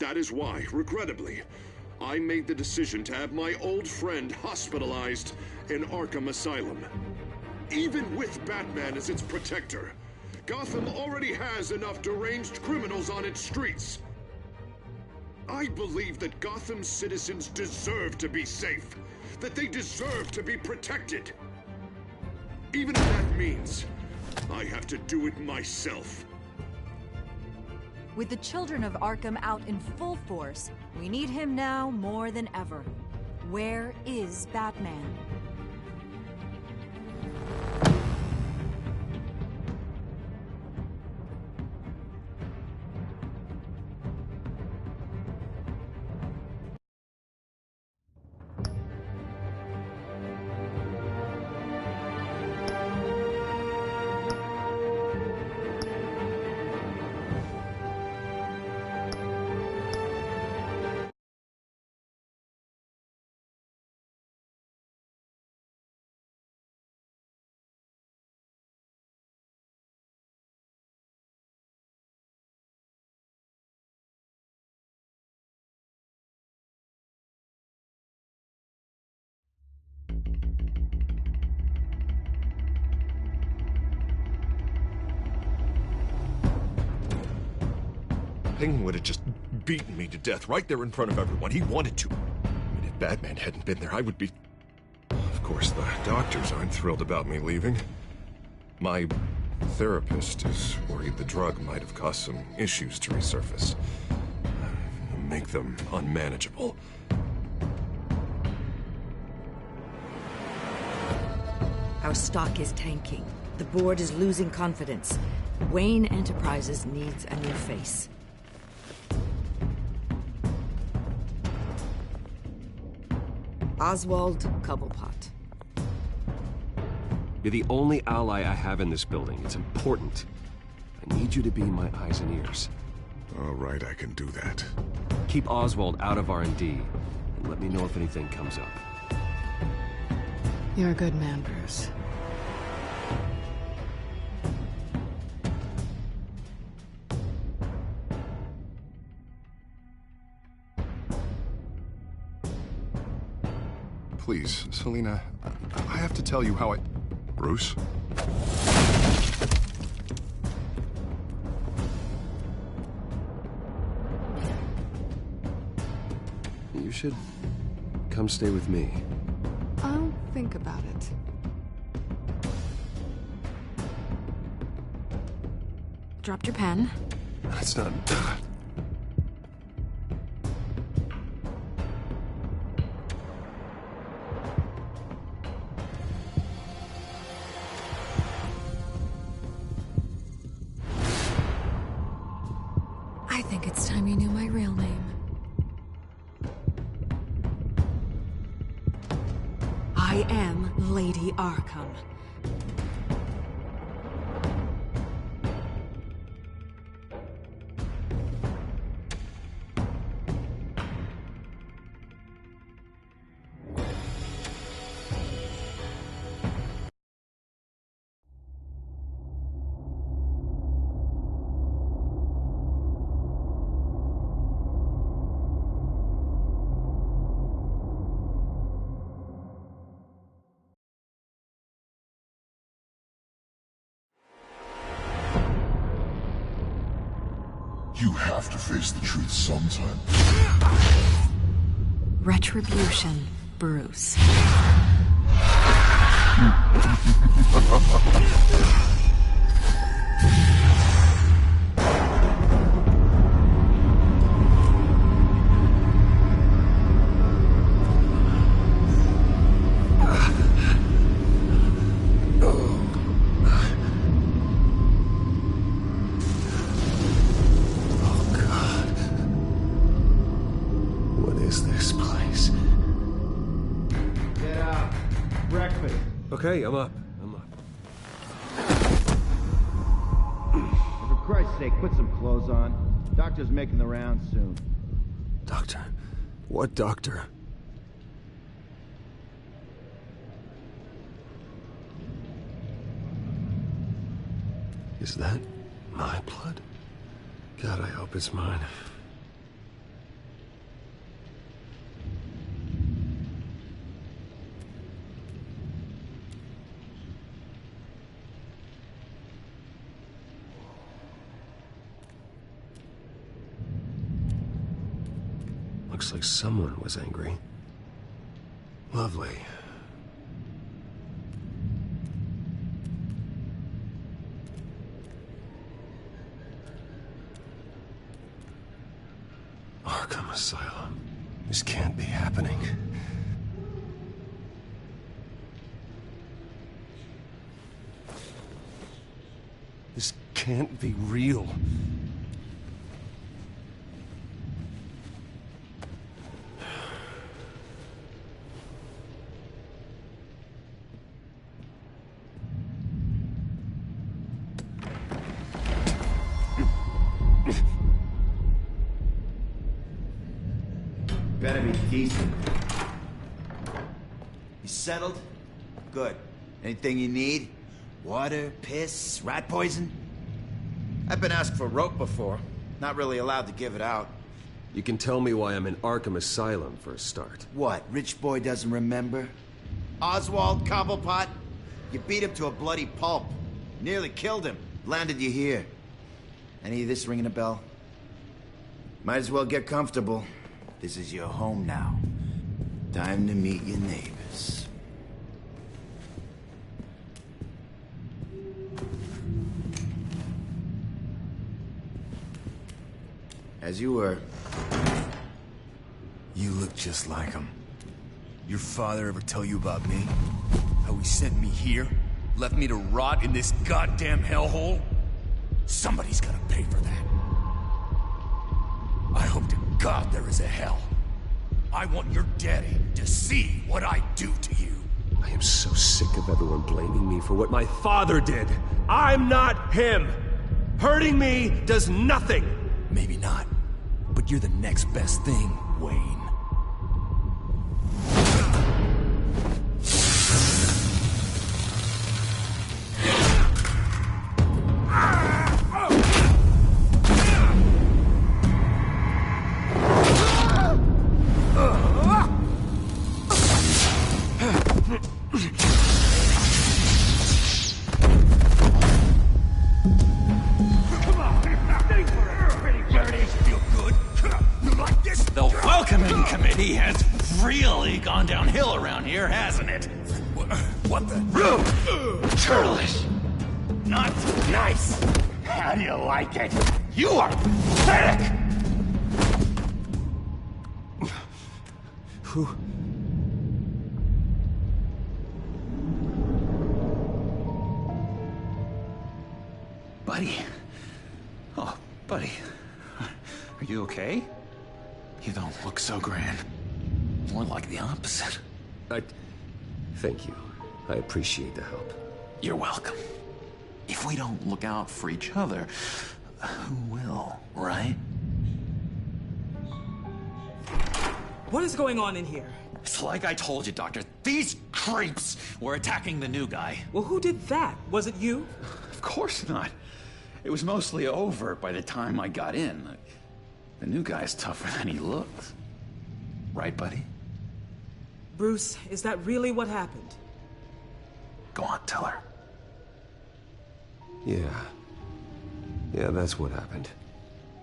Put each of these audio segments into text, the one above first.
That is why, regrettably, I made the decision to have my old friend hospitalized in Arkham Asylum. Even with Batman as its protector, Gotham already has enough deranged criminals on its streets. I believe that Gotham's citizens deserve to be safe, that they deserve to be protected. Even if that means I have to do it myself. With the children of Arkham out in full force, we need him now more than ever. Where is Batman? Penguin would have just beaten me to death right there in front of everyone. He wanted to. And if Batman hadn't been there, I would be... Of course, the doctors aren't thrilled about me leaving. My therapist is worried the drug might have caused some issues to resurface. Make them unmanageable. Our stock is tanking. The board is losing confidence. Wayne Enterprises needs a new face. Oswald Cobblepot. You're the only ally I have in this building. It's important. I need you to be my eyes and ears. All right, I can do that. Keep Oswald out of R&D, and let me know if anything comes up. You're a good man, Bruce. Please, Selina, I have to tell you how I... Bruce? You should come stay with me. I'll think about it. Dropped your pen. That's not... I think it's time you knew my real name. I am Lady Arkham. You have to face the truth sometime. Retribution, Bruce. Okay, I'm up. For Christ's sake, put some clothes on. Doctor's making the rounds soon. Doctor? What doctor? Is that my blood? God, I hope it's mine. Looks like someone was angry. Lovely. Arkham Asylum. This can't be happening. This can't be real. Better be decent. You settled? Good. Anything you need? Water, piss, rat poison? I've been asked for rope before. Not really allowed to give it out. You can tell me why I'm in Arkham Asylum for a start. What, rich boy doesn't remember? Oswald Cobblepot? You beat him to a bloody pulp. Nearly killed him. Landed you here. Any of this ringing a bell? Might as well get comfortable. This is your home now. Time to meet your neighbors. As you were. You look just like him. Your father ever tell you about me? How he sent me here? Left me to rot in this goddamn hellhole? Somebody's gotta pay for that. I hope to God there is a hell. I want your daddy to see what I do to you. I am so sick of everyone blaming me for what my father did. I'm not him. Hurting me does nothing. Maybe not, but you're the next best thing, Wayne. He has really gone downhill around here, hasn't it? What the? Churlish. Not nice. How do you like it? You are pathetic! Who? Buddy. Oh, buddy. Are you okay? You don't look so grand. More like the opposite. Thank you. I appreciate the help. You're welcome. If we don't look out for each other, who will, right? What is going on in here? It's like I told you, Doctor. These creeps were attacking the new guy. Well, who did that? Was it you? Of course not. It was mostly over by the time I got in. The new guy's tougher than he looks. Right, buddy? Bruce, is that really what happened? Go on, tell her. Yeah, that's what happened.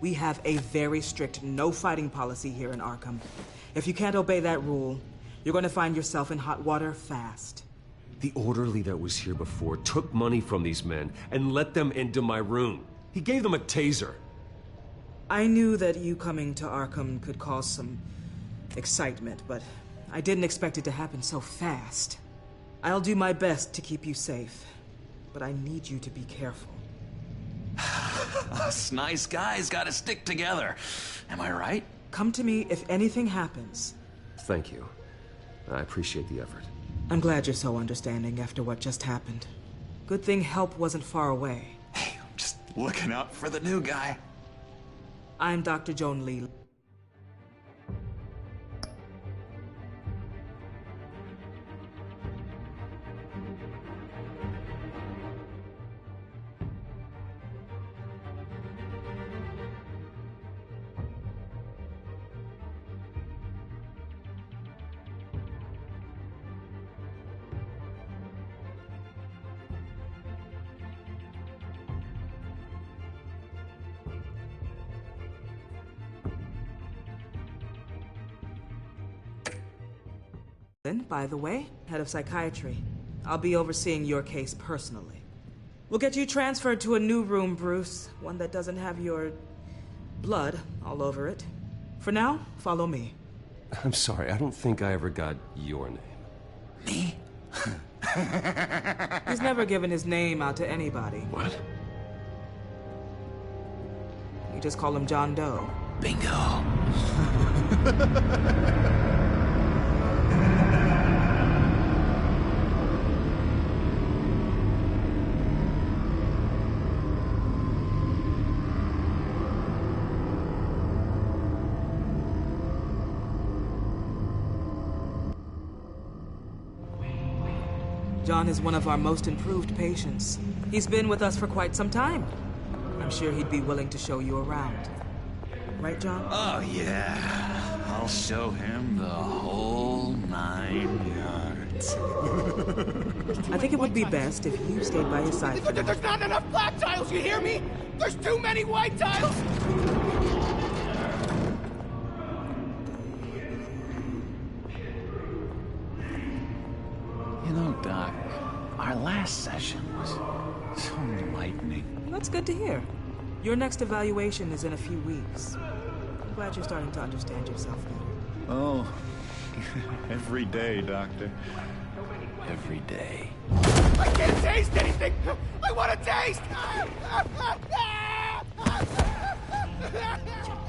We have a very strict no fighting policy here in Arkham. If you can't obey that rule, you're going to find yourself in hot water fast. The orderly that was here before took money from these men and let them into my room. He gave them a taser. I knew that you coming to Arkham could cause some excitement, but I didn't expect it to happen so fast. I'll do my best to keep you safe, but I need you to be careful. Us nice guys gotta stick together. Am I right? Come to me if anything happens. Thank you. I appreciate the effort. I'm glad you're so understanding after what just happened. Good thing help wasn't far away. Hey, I'm just looking out for the new guy. I'm Dr. Joan Lee. And by the way, head of psychiatry. I'll be overseeing your case personally. We'll get you transferred to a new room, Bruce. One that doesn't have your blood all over it. For now, follow me. I'm sorry, I don't think I ever got your name. Me? He's never given his name out to anybody. What? We just call him John Doe. Bingo. John is one of our most improved patients. He's been with us for quite some time. I'm sure he'd be willing to show you around. Right, John? Oh, yeah. I'll show him the whole 9 yards. I think it would be best if you stayed by his side. There's not enough black tiles, you hear me? There's too many white tiles! You know, Doc, our last session was so enlightening. That's good to hear. Your next evaluation is in a few weeks. I'm glad you're starting to understand yourself better. Oh, every day, Doctor. Every day. I can't taste anything! I want to taste!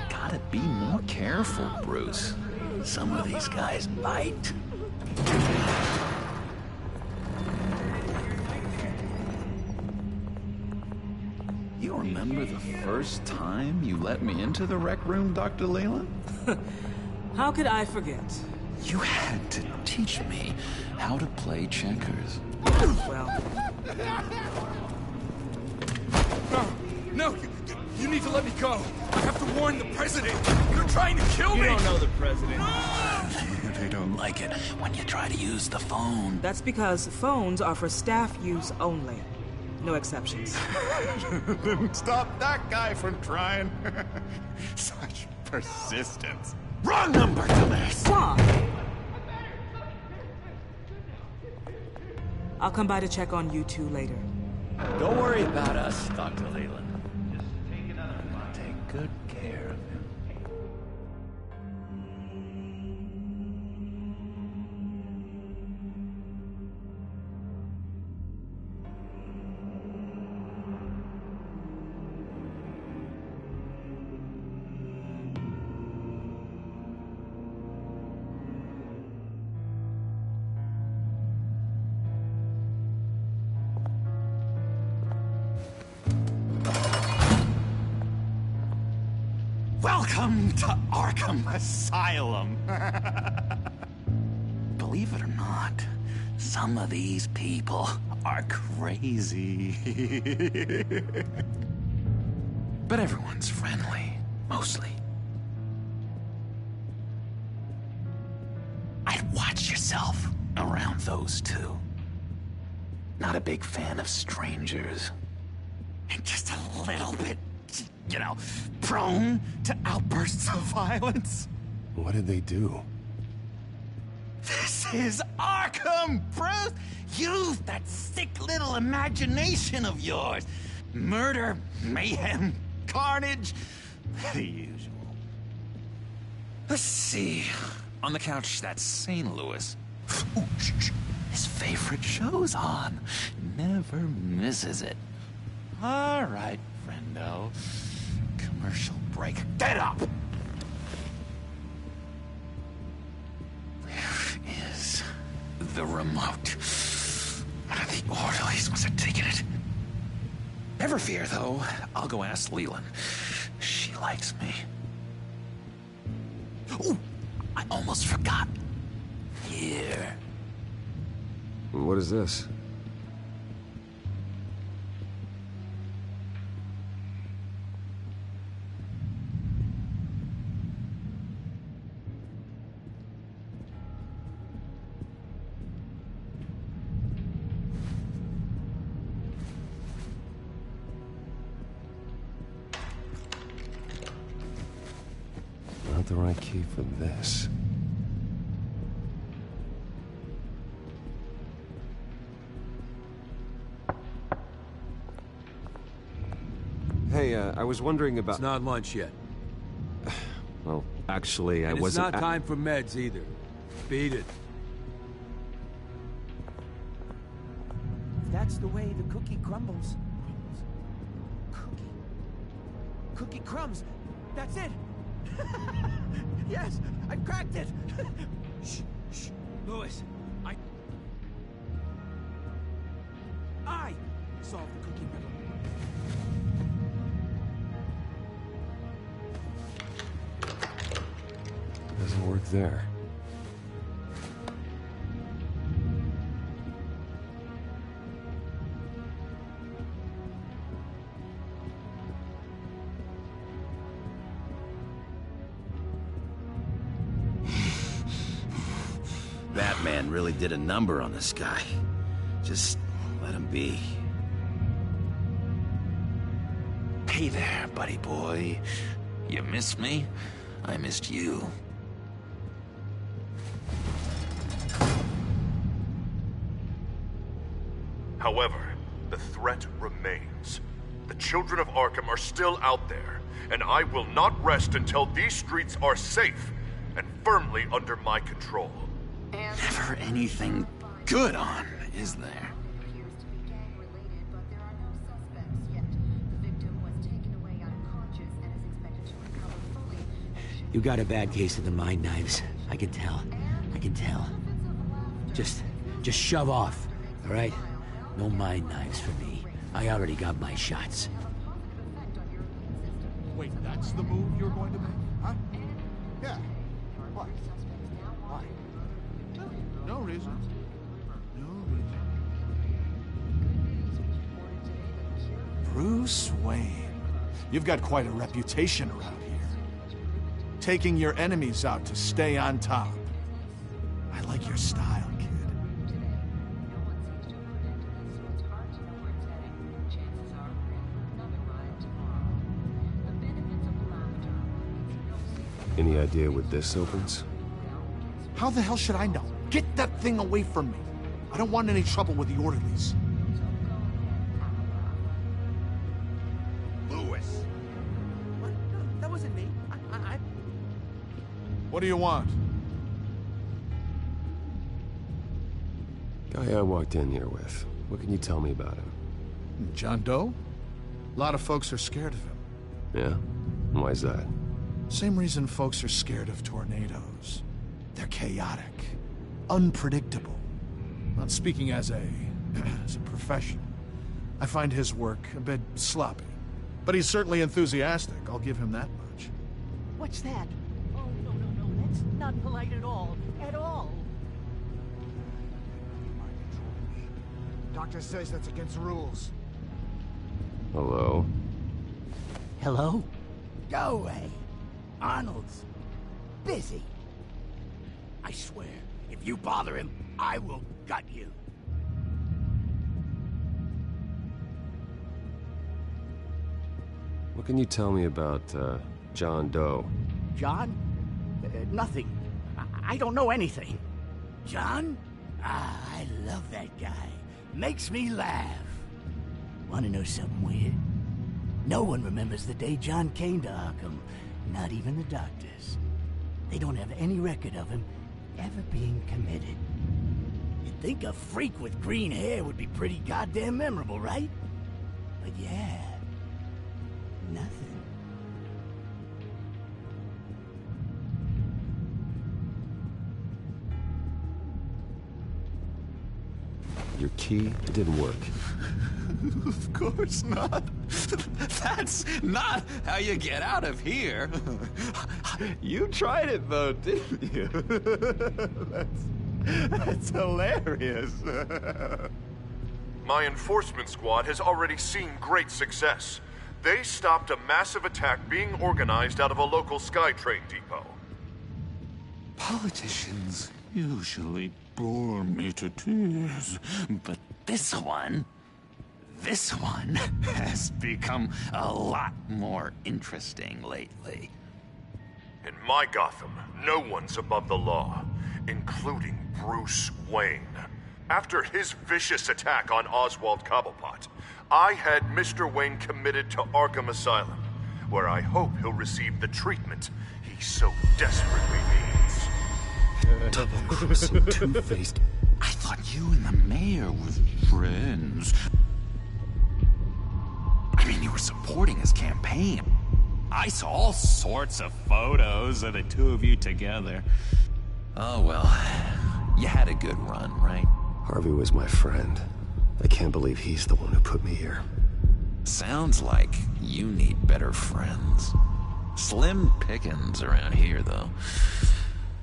Gotta be more careful, Bruce. Some of these guys bite. You remember the first time you let me into the rec room, Dr. Leland? How could I forget? You had to teach me how to play checkers. Well... No! You need to let me go! I have to warn the president! They're trying to kill me! You don't know the president. They don't like it when you try to use the phone. That's because phones are for staff use only. No exceptions. Didn't stop that guy from trying. Such persistence. Wrong number, dumbass! Why? I'll come by to check on you two later. Don't worry about us, Dr. Leland. Just take good care of him. Welcome to Arkham Asylum. Believe it or not, some of these people are crazy. But everyone's friendly, mostly. I'd watch yourself around those two. Not a big fan of strangers. And just a little bit, you know, prone to outbursts of violence. What did they do? This is Arkham, Bruce! Use that sick little imagination of yours. Murder, mayhem, carnage, the usual. Let's see. On the couch, that's St. Louis. Ooh, shh. His favorite show's on. Never misses it. All right, friendo. Commercial break. Get up! Where is the remote? One of the orderlies must have taken it. Never fear, though. I'll go ask Leland. She likes me. Ooh, I almost forgot. Here. What is this? Not the right key for this. I was wondering about... It's not lunch yet. Well, actually, I wasn't... It's not time for meds either. Beat it. That's the way the cookie crumbles. Cookie crumbs. That's it. Yes, I've cracked it. Shh, shh. Louis, I solved the cookie riddle. Doesn't work there. Batman really did a number on this guy. Just let him be. Hey there, buddy boy. You missed me? I missed you. However, the threat remains. The children of Arkham are still out there, and I will not rest until these streets are safe and firmly under my control. Never anything good on, is there? You got a bad case of the mind knives. I can tell. I can tell. Just shove off, all right? No mind knives for me. I already got my shots. Wait, that's the move you're going to make? Huh? Yeah. What? Why? No reason. No reason. Bruce Wayne. You've got quite a reputation around here. Taking your enemies out to stay on top. I like your style, kid. Any idea what this opens? How the hell should I know? Get that thing away from me. I don't want any trouble with the orderlies. Louis! What? No, that wasn't me. What do you want? Guy I walked in here with. What can you tell me about him? John Doe? A lot of folks are scared of him. Yeah? Why's that? Same reason folks are scared of tornadoes. They're chaotic, unpredictable. Not speaking as a professional, I find his work a bit sloppy. But he's certainly enthusiastic, I'll give him that much. What's that? Oh, no, that's not polite at all. At all. Doctor says that's against the rules. Hello? Hello? Go away. Arnold's busy. I swear, if you bother him, I will gut you. What can you tell me about, John Doe? John? Nothing. I don't know anything. John? Ah, I love that guy. Makes me laugh. Want to know something weird? No one remembers the day John came to Arkham. Not even the doctors. They don't have any record of him ever being committed. You'd think a freak with green hair would be pretty goddamn memorable, right? But yeah, nothing. Your key didn't work. Of course not. That's not how you get out of here. You tried it though, didn't you? That's hilarious. My enforcement squad has already seen great success. They stopped a massive attack being organized out of a local SkyTrain depot. Politicians usually bore me to tears, but this one has become a lot more interesting lately. In my Gotham, no one's above the law, including Bruce Wayne. After his vicious attack on Oswald Cobblepot, I had Mr. Wayne committed to Arkham Asylum, where I hope he'll receive the treatment he so desperately needs. Double-crossing, two-faced. I thought you and the mayor were friends. I mean, you were supporting his campaign. I saw all sorts of photos of the two of you together. Oh, well, you had a good run, right? Harvey was my friend. I can't believe he's the one who put me here. Sounds like you need better friends. Slim pickings around here, though.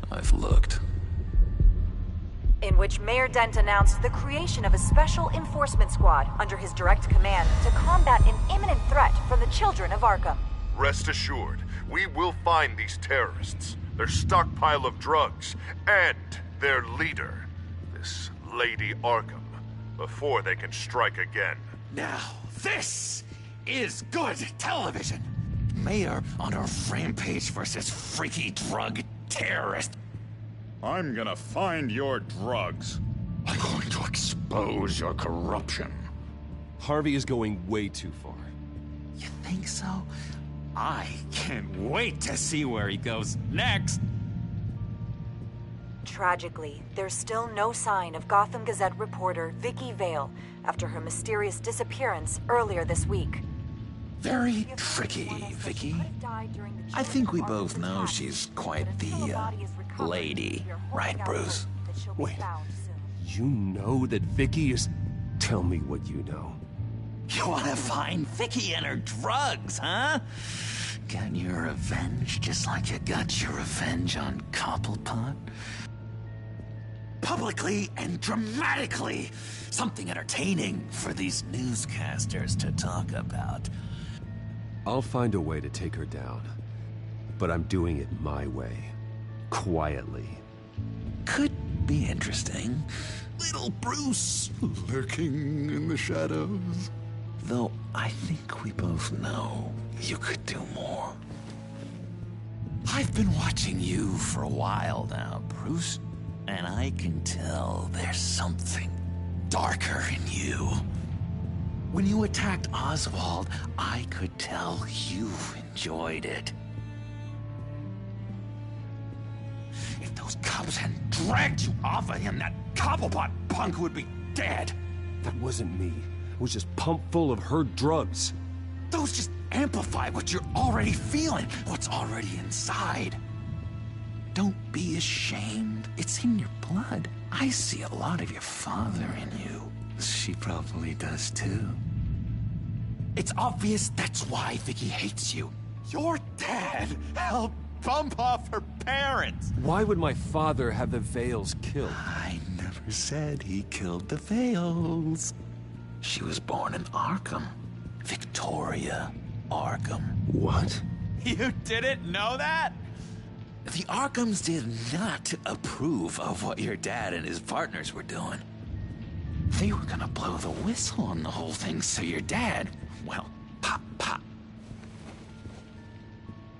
I've looked. In which Mayor Dent announced the creation of a special enforcement squad under his direct command to combat an imminent threat from the children of Arkham. Rest assured, we will find these terrorists, their stockpile of drugs, and their leader, this Lady Arkham, before they can strike again. Now, this is good television. Mayor on a rampage versus freaky drug terrorist. I'm gonna find your drugs. I'm going to expose your corruption. Harvey is going way too far. You think so? I can't wait to see where he goes next. Tragically, there's still no sign of Gotham Gazette reporter Vicky Vale after her mysterious disappearance earlier this week. Very tricky, Vicky. I think we both know she's quite the, lady, right, Bruce? Wait, you know that Vicky is... Tell me what you know. You wanna find Vicky and her drugs, huh? Get your revenge just like you got your revenge on Cobblepot? Publicly and dramatically! Something entertaining for these newscasters to talk about. I'll find a way to take her down. But I'm doing it my way. Quietly. Could be interesting. Little Bruce lurking in the shadows. Though I think we both know you could do more. I've been watching you for a while now, Bruce, and I can tell there's something darker in you. When you attacked Oswald, I could tell you enjoyed it. If those cops hadn't dragged you off of him, that Cobblepot punk would be dead. That wasn't me. It was just pumped full of her drugs. Those just amplify what you're already feeling, what's already inside. Don't be ashamed. It's in your blood. I see a lot of your father in you. She probably does too. It's obvious that's why Vicky hates you. Your dad helped bump off her parents. Why would my father have the Vales killed? I never said he killed the Vales. She was born in Arkham. Victoria Arkham. What? You didn't know that? The Arkhams did not approve of what your dad and his partners were doing. They were gonna blow the whistle on the whole thing, so your dad, well, pop.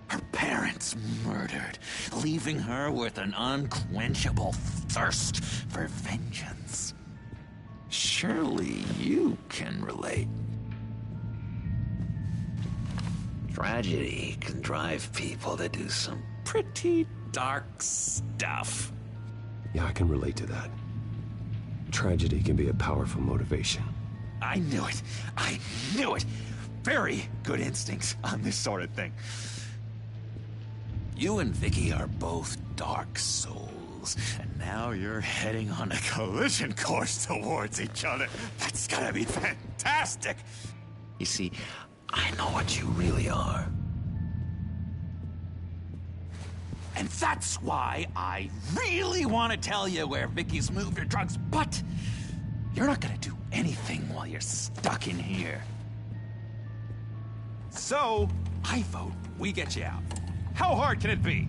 Her parents murdered, leaving her with an unquenchable thirst for vengeance. Surely you can relate. Tragedy can drive people to do some pretty dark stuff. Yeah, I can relate to that. Tragedy can be a powerful motivation. I knew it. I knew it. Very good instincts on this sort of thing. You and Vicky are both dark souls, and now you're heading on a collision course towards each other. That's gonna be fantastic. You see, I know what you really are. And that's why I really want to tell you where Vicky's moved her drugs, but you're not gonna do anything while you're stuck in here. So, I vote we get you out. How hard can it be?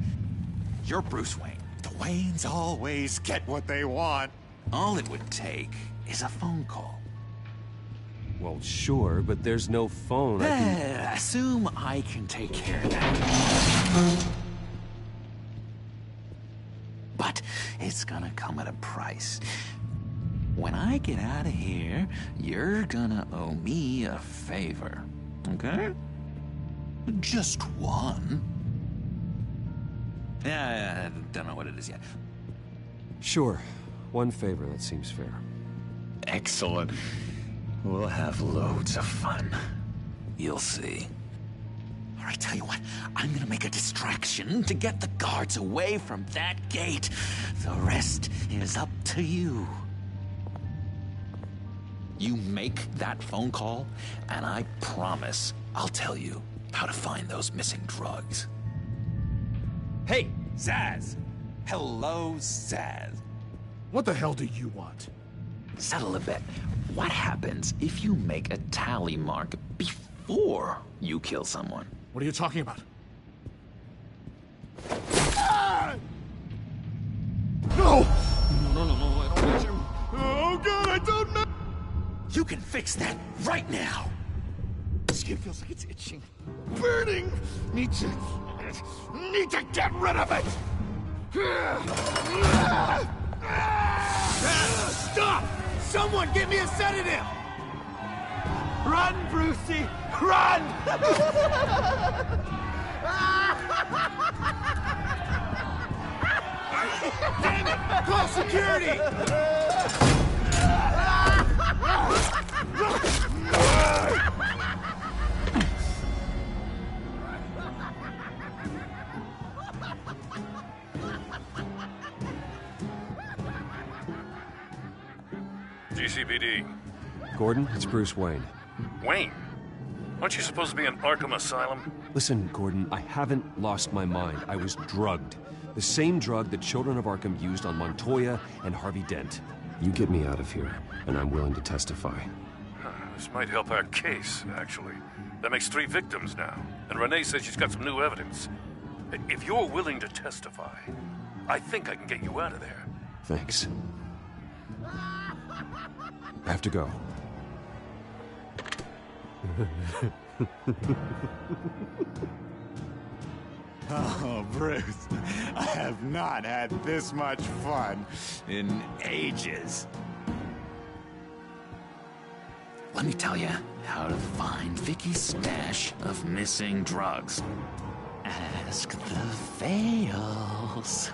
You're Bruce Wayne. The Waynes always get what they want. All it would take is a phone call. Well, sure, but there's no phone. Assume I can take care of that. But it's gonna come at a price. when I get out of here, you're gonna owe me a favor, okay? Just one. Yeah, I don't know what it is yet. Sure. One favor, that seems fair. Excellent. We'll have loads of fun. You'll see. All right, tell you what, I'm gonna make a distraction to get the guards away from that gate. The rest is up to you. You make that phone call, and I promise I'll tell you how to find those missing drugs. Hey, Zaz! Hello, Zaz. What the hell do you want? Settle a bet. What happens if you make a tally mark before you kill someone? What are you talking about? No! No, I don't want you. Oh, God, I don't know! You can fix that right now! Skin feels like it's itching. Burning! Need to get rid of it! Stop! Someone get me a sedative! Run, Brucey! Run! Damn it! Call security! GCPD. Gordon, it's Bruce Wayne. Wayne? Aren't you supposed to be in Arkham Asylum? Listen, Gordon, I haven't lost my mind. I was drugged. The same drug the children of Arkham used on Montoya and Harvey Dent. You get me out of here, and I'm willing to testify. This might help our case, actually. That makes 3 victims now, and Renee says she's got some new evidence. If you're willing to testify, I think I can get you out of there. Thanks. I have to go. Oh, Bruce, I have not had this much fun in ages. Let me tell you how to find Vicky's stash of missing drugs. Ask the Fails.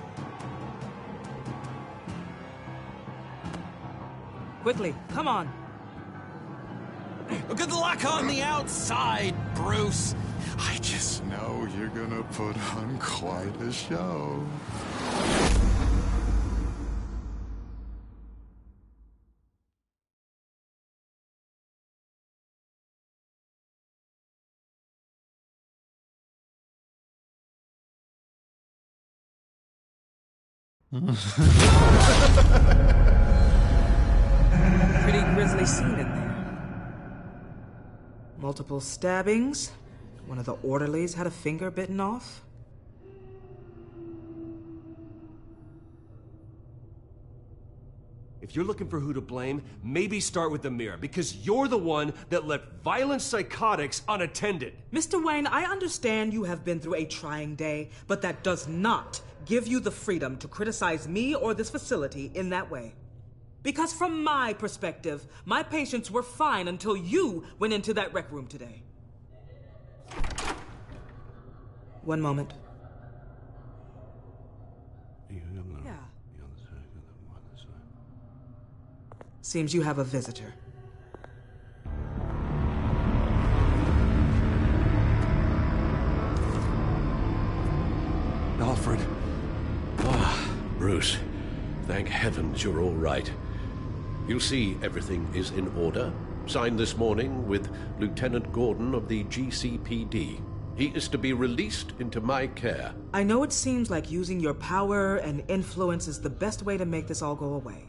Quickly, come on. Good luck on the outside, Bruce. I just know you're gonna put on quite a show. Pretty grisly scene in there. Multiple stabbings. One of the orderlies had a finger bitten off. If you're looking for who to blame, maybe start with the mirror, because you're the one that left violent psychotics unattended. Mr. Wayne, I understand you have been through a trying day, but that does not give you the freedom to criticize me or this facility in that way. Because from my perspective, my patients were fine until you went into that rec room today. One moment. Yeah. Seems you have a visitor. Alfred. Ah, Bruce. Thank heavens you're all right. You see, everything is in order. Signed this morning with Lieutenant Gordon of the GCPD. He is to be released into my care. I know it seems like using your power and influence is the best way to make this all go away.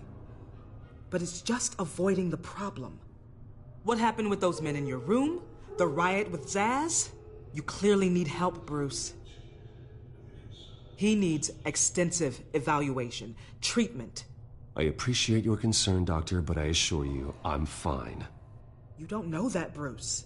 But it's just avoiding the problem. What happened with those men in your room? The riot with Zaz? You clearly need help, Bruce. He needs extensive evaluation, treatment. I appreciate your concern, Doctor, but I assure you, I'm fine. You don't know that, Bruce.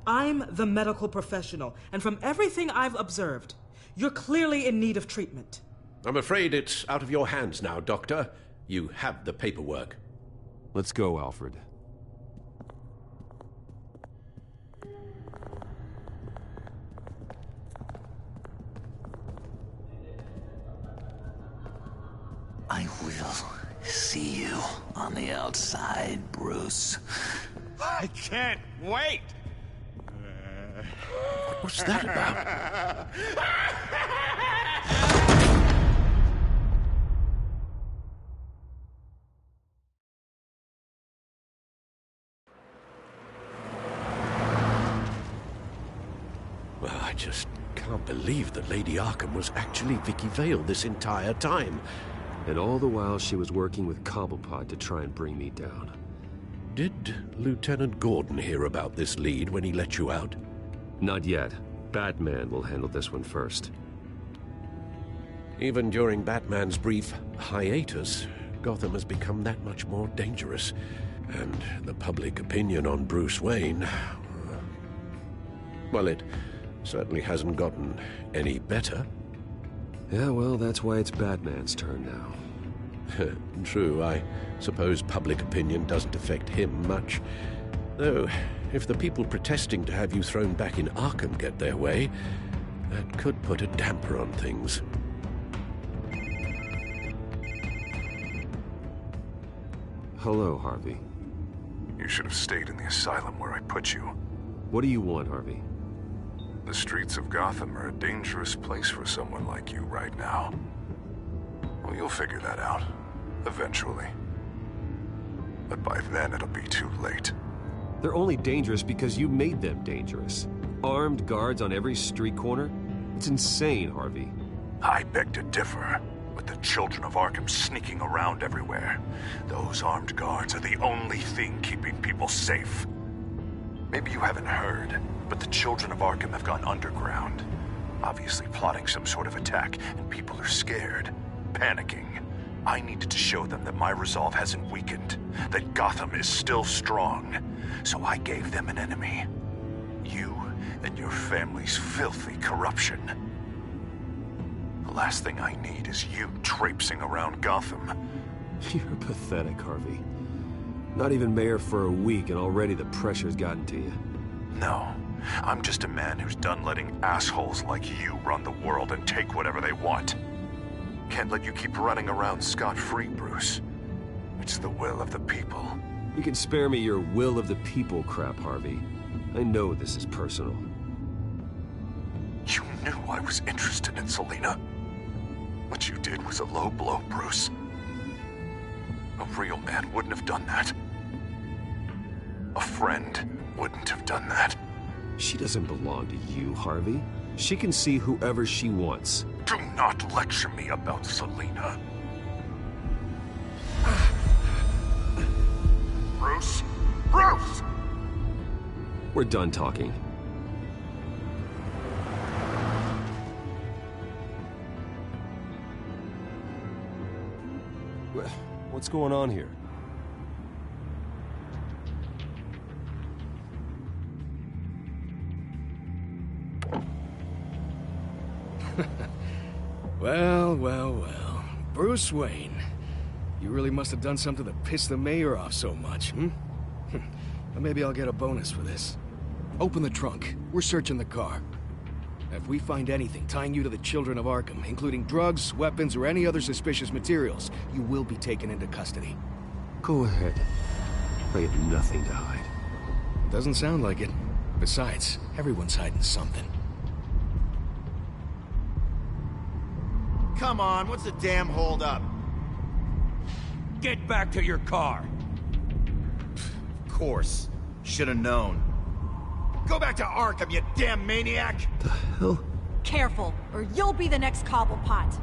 I'm the medical professional, and from everything I've observed, you're clearly in need of treatment. I'm afraid it's out of your hands now, Doctor. You have the paperwork. Let's go, Alfred. I will see you on the outside, Bruce. I can't wait! What's that about? Well, I just can't believe that Lady Arkham was actually Vicky Vale this entire time. And all the while she was working with Cobblepot to try and bring me down. Did Lieutenant Gordon hear about this lead when he let you out? Not yet. Batman will handle this one first. Even during Batman's brief hiatus, Gotham has become that much more dangerous. And the public opinion on Bruce Wayne... well, it certainly hasn't gotten any better. Yeah, well, that's why it's Batman's turn now. True, I suppose public opinion doesn't affect him much. Though, if the people protesting to have you thrown back in Arkham get their way, that could put a damper on things. Hello, Harvey. You should have stayed in the asylum where I put you. What do you want, Harvey? The streets of Gotham are a dangerous place for someone like you right now. Well, you'll figure that out. Eventually. But by then, it'll be too late. They're only dangerous because you made them dangerous. Armed guards on every street corner? It's insane, Harvey. I beg to differ. With the children of Arkham sneaking around everywhere, those armed guards are the only thing keeping people safe. Maybe you haven't heard, but the children of Arkham have gone underground. Obviously plotting some sort of attack, and people are scared, panicking. I needed to show them that my resolve hasn't weakened, that Gotham is still strong. So I gave them an enemy. You and your family's filthy corruption. The last thing I need is you traipsing around Gotham. You're pathetic, Harvey. Not even mayor for a week and already the pressure's gotten to you. No. I'm just a man who's done letting assholes like you run the world and take whatever they want. Can't let you keep running around scot-free, Bruce. It's the will of the people. You can spare me your will of the people crap, Harvey. I know this is personal. You knew I was interested in Selina. What you did was a low blow, Bruce. A real man wouldn't have done that. A friend wouldn't have done that. She doesn't belong to you, Harvey. She can see whoever she wants. Do not lecture me about Selina. Bruce? Bruce! We're done talking. What's going on here? Well. Bruce Wayne. You really must have done something to piss the mayor off so much, hmm? Well, maybe I'll get a bonus for this. Open the trunk. We're searching the car. If we find anything tying you to the children of Arkham, including drugs, weapons, or any other suspicious materials, you will be taken into custody. Go ahead. I have nothing to hide. Doesn't sound like it. Besides, everyone's hiding something. Come on, what's the damn holdup? Get back to your car! Of course. Should've known. Go back to Arkham, you damn maniac! The hell? Careful, or you'll be the next Cobblepot.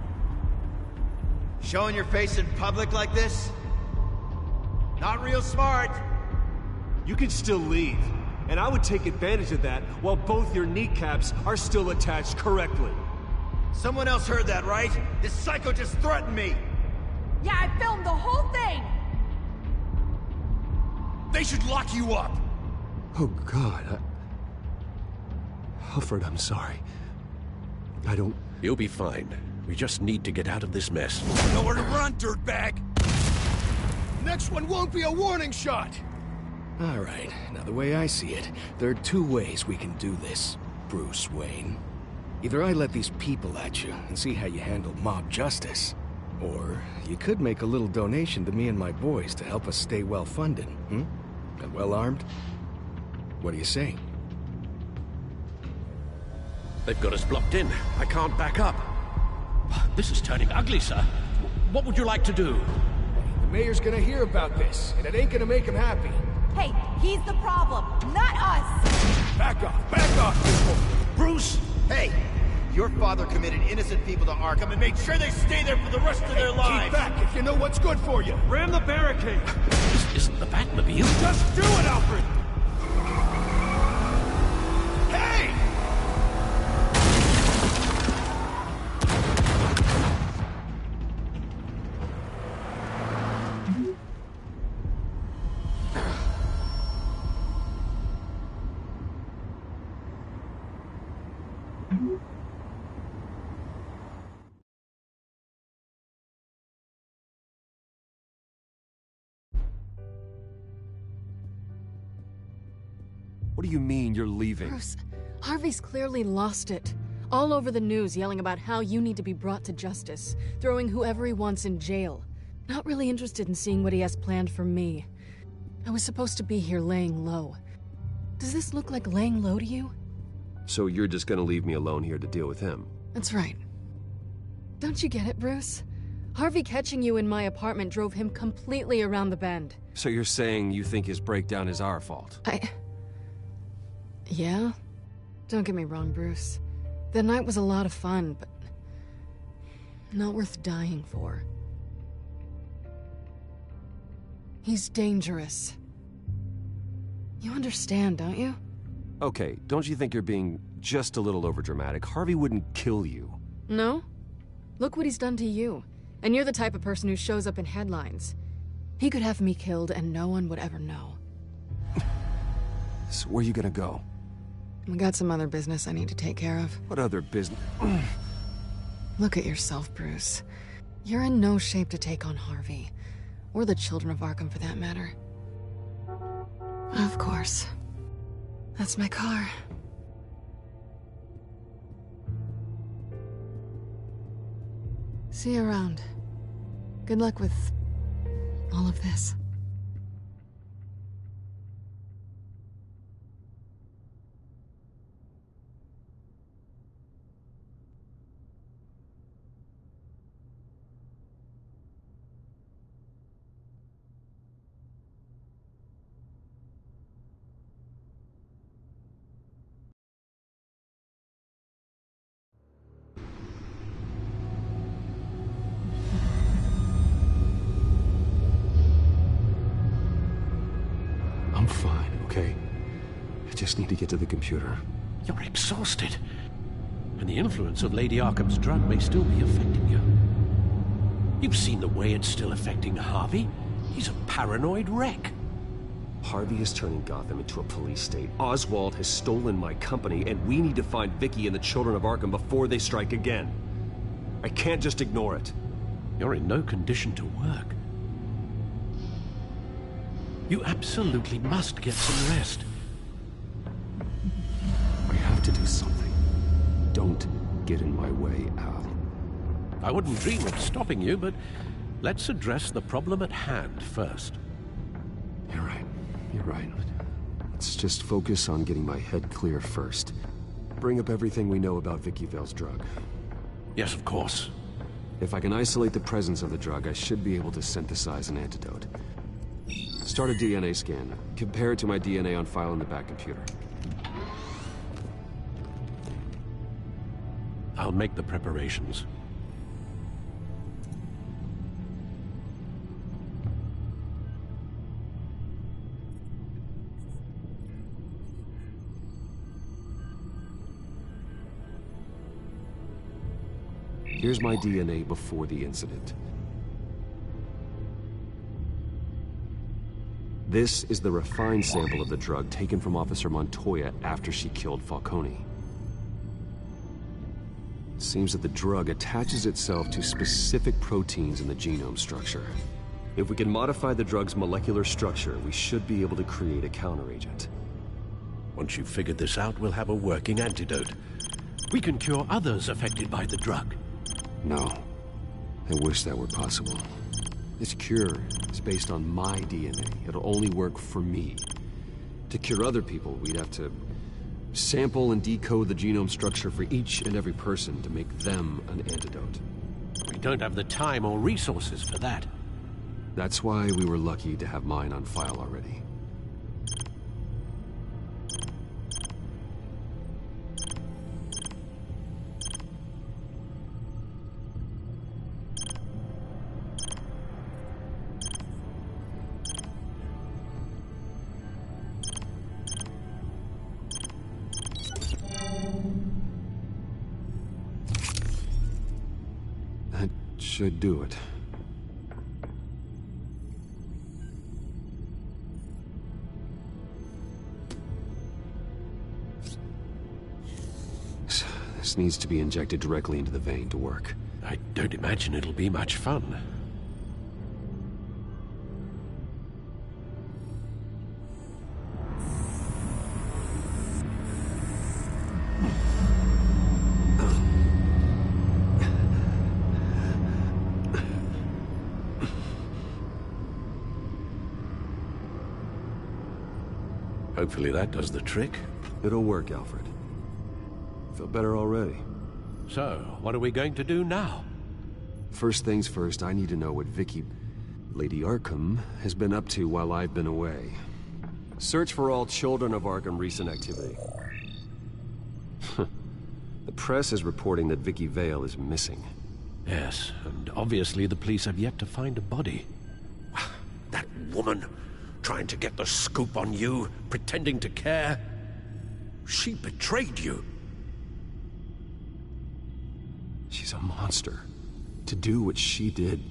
Showing your face in public like this? Not real smart. You can still leave, and I would take advantage of that while both your kneecaps are still attached correctly. Someone else heard that, right? This psycho just threatened me! Yeah, I filmed the whole thing! They should lock you up! Oh, God, Alfred, I'm sorry. I don't... You'll be fine. We just need to get out of this mess. Nowhere to run, dirtbag! Next one won't be a warning shot! Alright, now the way I see it, there are two ways we can do this, Bruce Wayne. Either I let these people at you and see how you handle mob justice, or you could make a little donation to me and my boys to help us stay well-funded, And well-armed? What do you say? They've got us blocked in. I can't back up. This is turning ugly, sir. What would you like to do? The mayor's gonna hear about this, and it ain't gonna make him happy. Hey, he's the problem, not us! Back off, people! Bruce! Hey! Your father committed innocent people to Arkham and made sure they stay there for the rest of their lives! Keep back if you know what's good for you! Ram the barricade! This isn't the Batmobile. Just do it, Alfred! Hey! What do you mean you're leaving? Bruce, Harvey's clearly lost it. All over the news yelling about how you need to be brought to justice, throwing whoever he wants in jail. Not really interested in seeing what he has planned for me. I was supposed to be here laying low. Does this look like laying low to you? So you're just gonna leave me alone here to deal with him? That's right. Don't you get it, Bruce? Harvey catching you in my apartment drove him completely around the bend. So you're saying you think his breakdown is our fault? Yeah? Don't get me wrong, Bruce. The night was a lot of fun, but not worth dying for. He's dangerous. You understand, don't you? Okay, don't you think you're being just a little overdramatic? Harvey wouldn't kill you. No? Look what he's done to you. And you're the type of person who shows up in headlines. He could have me killed and no one would ever know. So where are you gonna go? I got some other business I need to take care of. What other business? Look at yourself, Bruce. You're in no shape to take on Harvey. Or the children of Arkham, for that matter. Of course. That's my car. See you around. Good luck with all of this. I'm fine, okay? I just need to get to the computer. You're exhausted. And the influence of Lady Arkham's drug may still be affecting you. You've seen the way it's still affecting Harvey. He's a paranoid wreck. Harvey is turning Gotham into a police state. Oswald has stolen my company, and we need to find Vicky and the children of Arkham before they strike again. I can't just ignore it. You're in no condition to work. You absolutely must get some rest. I have to do something. Don't get in my way, Al. I wouldn't dream of stopping you, but let's address the problem at hand first. You're right. You're right. Let's just focus on getting my head clear first. Bring up everything we know about Vicky Vale's drug. Yes, of course. If I can isolate the presence of the drug, I should be able to synthesize an antidote. Start a DNA scan. Compare it to my DNA on file in the back computer. I'll make the preparations. Here's my DNA before the incident. This is the refined sample of the drug taken from Officer Montoya after she killed Falcone. It seems that the drug attaches itself to specific proteins in the genome structure. If we can modify the drug's molecular structure, we should be able to create a counteragent. Once you've figured this out, we'll have a working antidote. We can cure others affected by the drug. No. I wish that were possible. This cure is based on my DNA. It'll only work for me. To cure other people, we'd have to sample and decode the genome structure for each and every person to make them an antidote. We don't have the time or resources for that. That's why we were lucky to have mine on file already. That should do it. This needs to be injected directly into the vein to work. I don't imagine it'll be much fun. Hopefully that does the trick. It'll work, Alfred. Feel better already. So, what are we going to do now? First things first, I need to know what Lady Arkham, has been up to while I've been away. Search for all children of Arkham recent activity. The press is reporting that Vicky Vale is missing. Yes, and obviously the police have yet to find a body. That woman, trying to get the scoop on you, pretending to care. She betrayed you. She's a monster. To do what she did.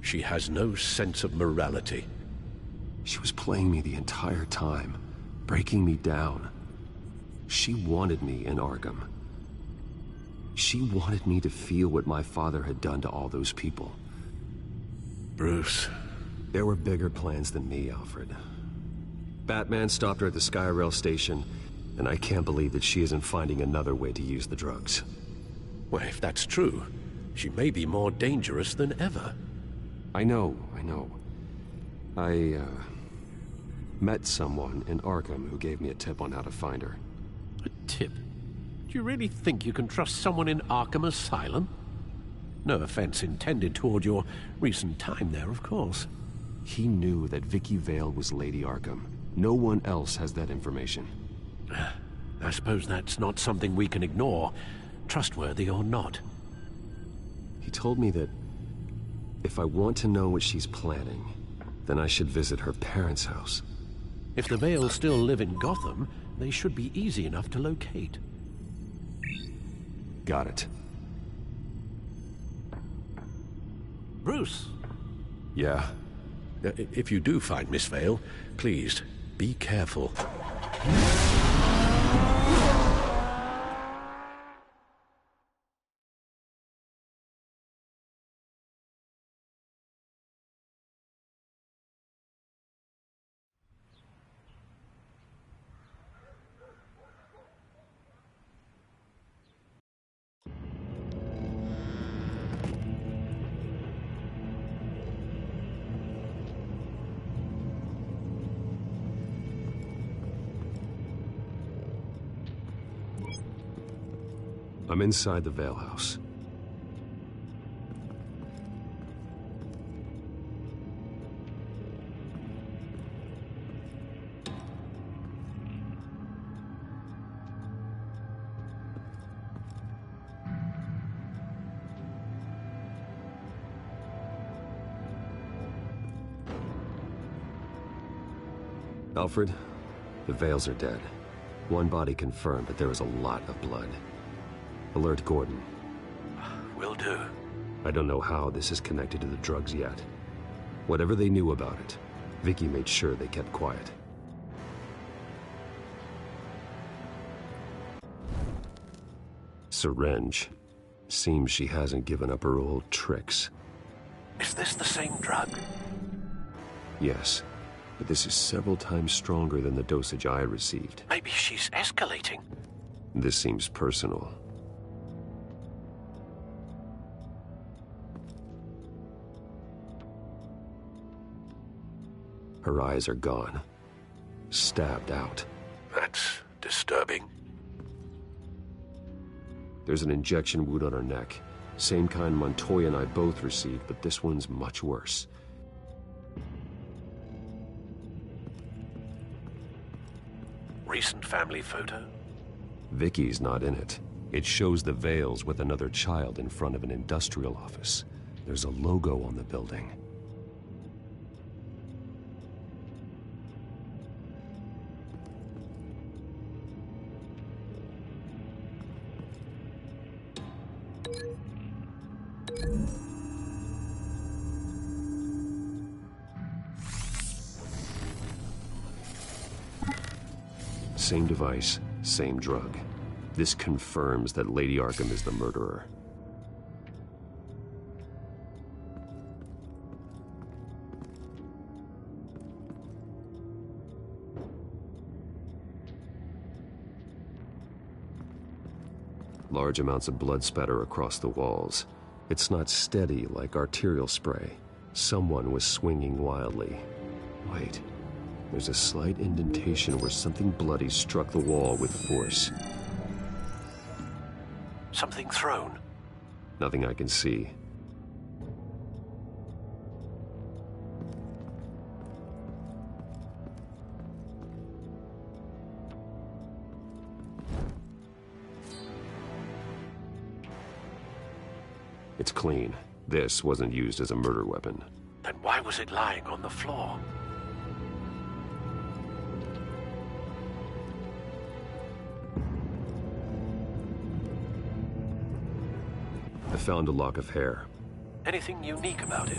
She has no sense of morality. She was playing me the entire time, breaking me down. She wanted me in Arkham. She wanted me to feel what my father had done to all those people. Bruce. There were bigger plans than me, Alfred. Batman stopped her at the Skyrail station, and I can't believe that she isn't finding another way to use the drugs. Well, if that's true, she may be more dangerous than ever. I know. I met someone in Arkham who gave me a tip on how to find her. A tip? Do you really think you can trust someone in Arkham Asylum? No offense intended toward your recent time there, of course. He knew that Vicky Vale was Lady Arkham. No one else has that information. I suppose that's not something we can ignore, trustworthy or not. He told me that if I want to know what she's planning, then I should visit her parents' house. If the Vales still live in Gotham, they should be easy enough to locate. Got it. Bruce? Yeah? If you do find Miss Vale, please, be careful. I'm inside the Vale house. Alfred, the Vales are dead. One body confirmed, but there is a lot of blood. Alert Gordon. Will do. I don't know how this is connected to the drugs yet. Whatever they knew about it, Vicky made sure they kept quiet. Syringe. Seems she hasn't given up her old tricks. Is this the same drug? Yes, but this is several times stronger than the dosage I received. Maybe she's escalating. This seems personal. Her eyes are gone. Stabbed out. That's disturbing. There's an injection wound on her neck. Same kind Montoya and I both received, but this one's much worse. Recent family photo? Vicky's not in it. It shows the Vales with another child in front of an industrial office. There's a logo on the building. Same device, same drug. This confirms that Lady Arkham is the murderer. Large amounts of blood spatter across the walls. It's not steady like arterial spray. Someone was swinging wildly. Wait. There's a slight indentation where something bloody struck the wall with force. Something thrown? Nothing I can see. It's clean. This wasn't used as a murder weapon. Then why was it lying on the floor? I found a lock of hair. Anything unique about it?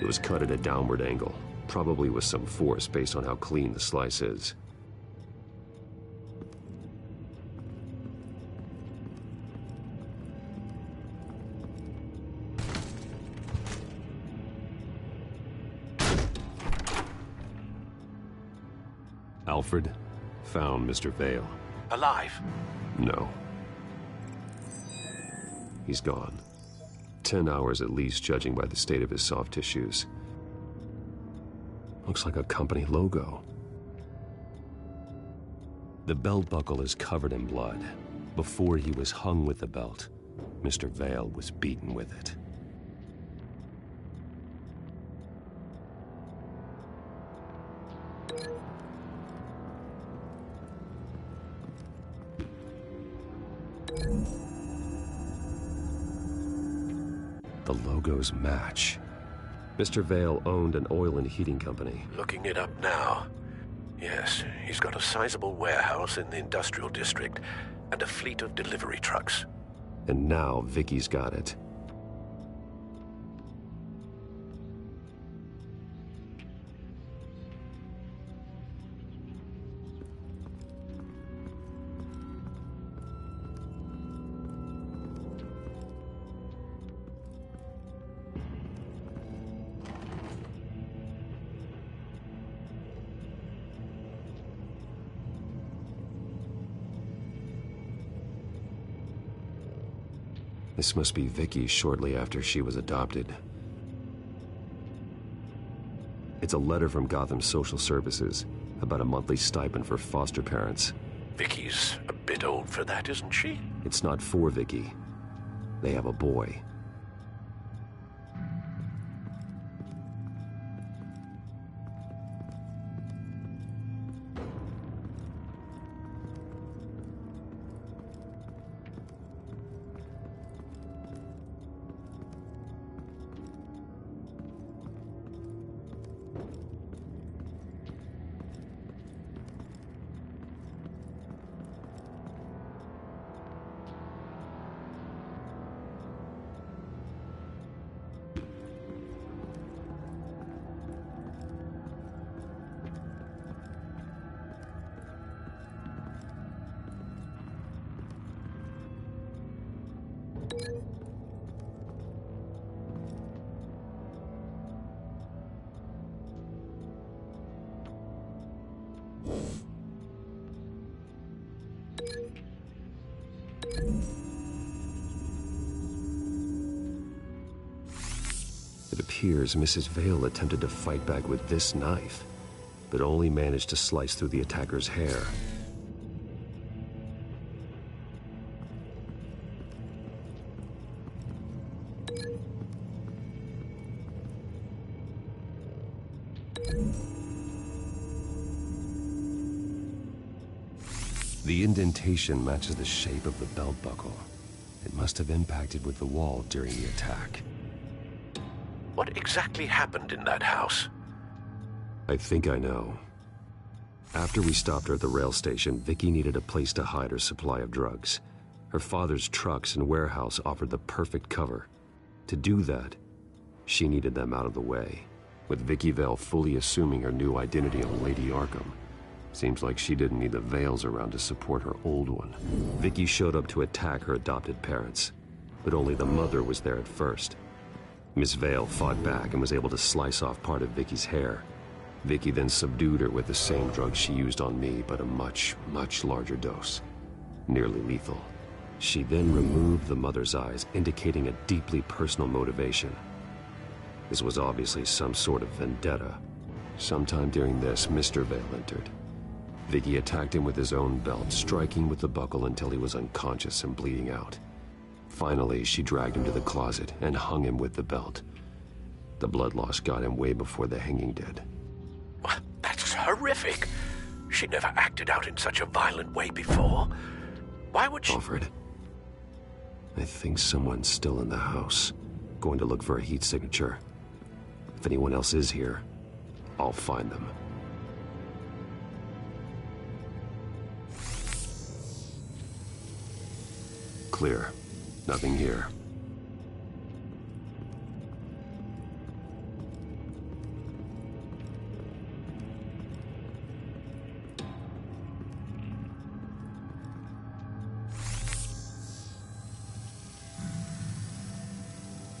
It was cut at a downward angle, probably with some force based on how clean the slice is. Alfred found Mr. Vale. Alive? No. He's gone. 10 hours at least, judging by the state of his soft tissues. Looks like a company logo. The belt buckle is covered in blood. Before he was hung with the belt, Mr. Vale was beaten with it. The logos match. Mr. Vale owned an oil and heating company. Looking it up now. Yes, he's got a sizable warehouse in the industrial district and a fleet of delivery trucks. And now Vicky's got it. This must be Vicky shortly after she was adopted. It's a letter from Gotham Social Services about a monthly stipend for foster parents. Vicky's a bit old for that, isn't she? It's not for Vicky. They have a boy. appears Mrs. Vale attempted to fight back with this knife, but only managed to slice through the attacker's hair. The indentation matches the shape of the belt buckle. It must have impacted with the wall during the attack. What exactly happened in that house? I think I know. After we stopped her at the rail station, Vicky needed a place to hide her supply of drugs. Her father's trucks and warehouse offered the perfect cover. To do that, she needed them out of the way, with Vicky Vale fully assuming her new identity on Lady Arkham. Seems like she didn't need the Vales around to support her old one. Vicky showed up to attack her adopted parents, but only the mother was there at first. Miss Vale fought back and was able to slice off part of Vicky's hair. Vicky then subdued her with the same drug she used on me, but a much, much larger dose. Nearly lethal. She then removed the mother's eyes, indicating a deeply personal motivation. This was obviously some sort of vendetta. Sometime during this, Mr. Vale entered. Vicky attacked him with his own belt, striking with the buckle until he was unconscious and bleeding out. Finally, she dragged him to the closet and hung him with the belt. The blood loss got him way before the hanging did. That's horrific. She never acted out in such a violent way before. Why would she... Alfred, I think someone's still in the house. Going to look for a heat signature. If anyone else is here, I'll find them. Clear. Nothing here.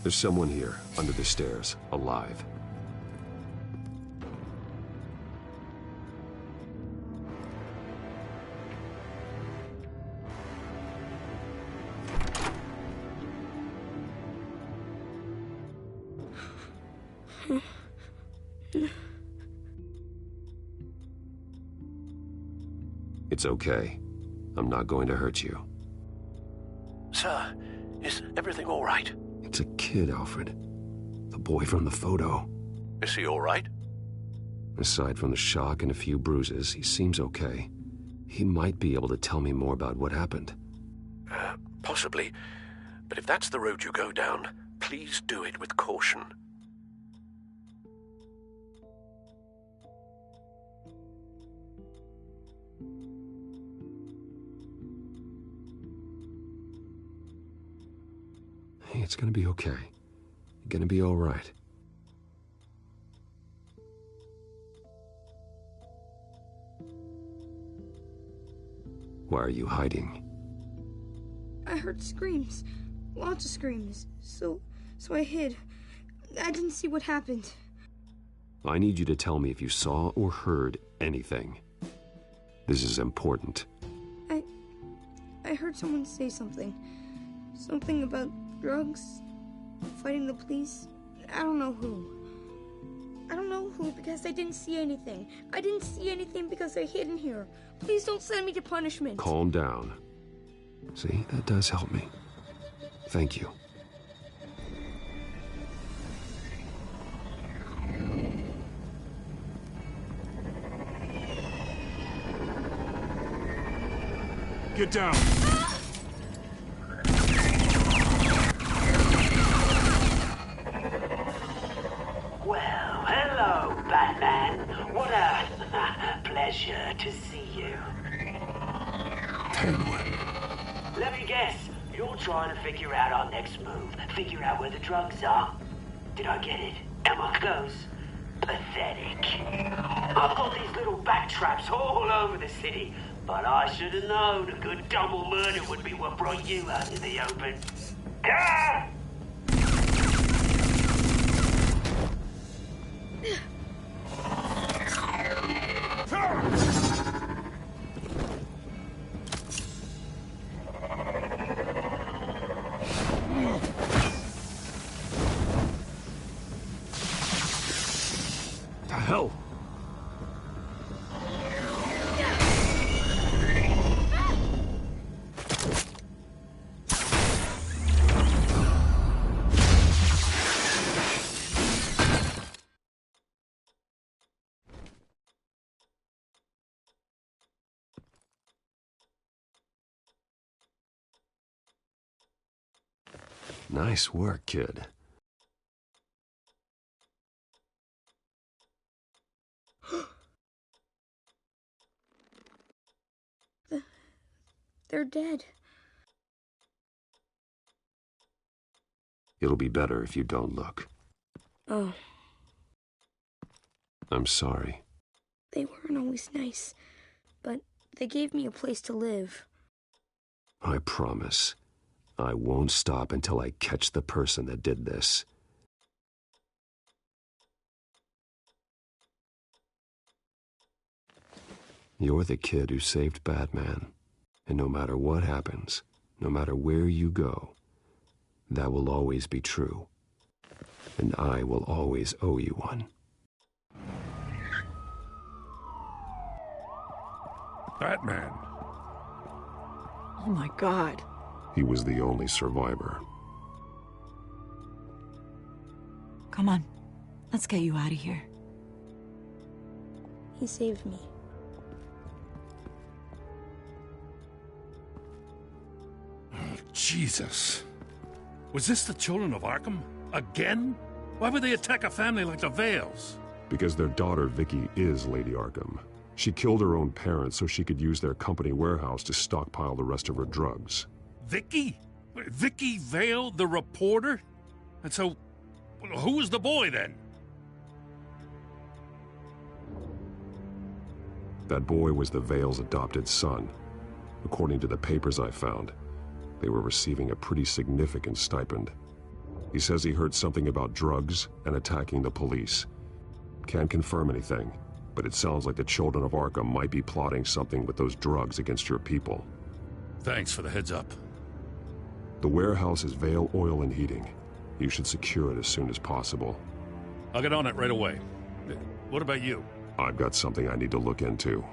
There's someone here, under the stairs, alive. It's okay. I'm not going to hurt you. Sir, is everything all right? It's a kid, Alfred. The boy from the photo. Is he all right? Aside from the shock and a few bruises, he seems okay. He might be able to tell me more about what happened. Possibly. But if that's the road you go down, please do it with caution. Hey, it's gonna be okay. You're gonna be all right. Why are you hiding? I heard screams. Lots of screams. So I hid. I didn't see what happened. I need you to tell me if you saw or heard anything. This is important. I heard someone say something. Something about drugs, fighting the police. I don't know who. I don't know who because I didn't see anything. I didn't see anything because I hid in here. Please don't send me to punishment. Calm down. See, that does help me. Thank you. Get down. Well, hello, Batman. What a pleasure to see you. Let me guess, you're trying to figure out our next move. Figure out where the drugs are. Did I get it? Am I close? Pathetic. I've got these little bat traps all over the city, but I should have known a good double murder would be what brought you out in the open. Ah! hell? Nice work, kid. They're dead. It'll be better if you don't look. Oh, I'm sorry. they weren't always nice, but they gave me a place to live. I promise. I won't stop until I catch the person that did this. You're the kid who saved Batman. And no matter what happens, no matter where you go, that will always be true. And I will always owe you one. Batman. Oh my God. He was the only survivor. Come on. Let's get you out of here. He saved me. Jesus. Was this the children of Arkham? Again? Why would they attack a family like the Vales? Because their daughter, Vicky, is Lady Arkham. She killed her own parents so she could use their company warehouse to stockpile the rest of her drugs. Vicky? Vicky Vale, the reporter? And so, who was the boy then? That boy was the Vale's adopted son. According to the papers I found, they were receiving a pretty significant stipend. He says he heard something about drugs and attacking the police. Can't confirm anything, but it sounds like the children of Arkham might be plotting something with those drugs against your people. Thanks for the heads up. The warehouse is Vale Oil and Heating. You should secure it as soon as possible. I'll get on it right away. What about you? I've got something I need to look into.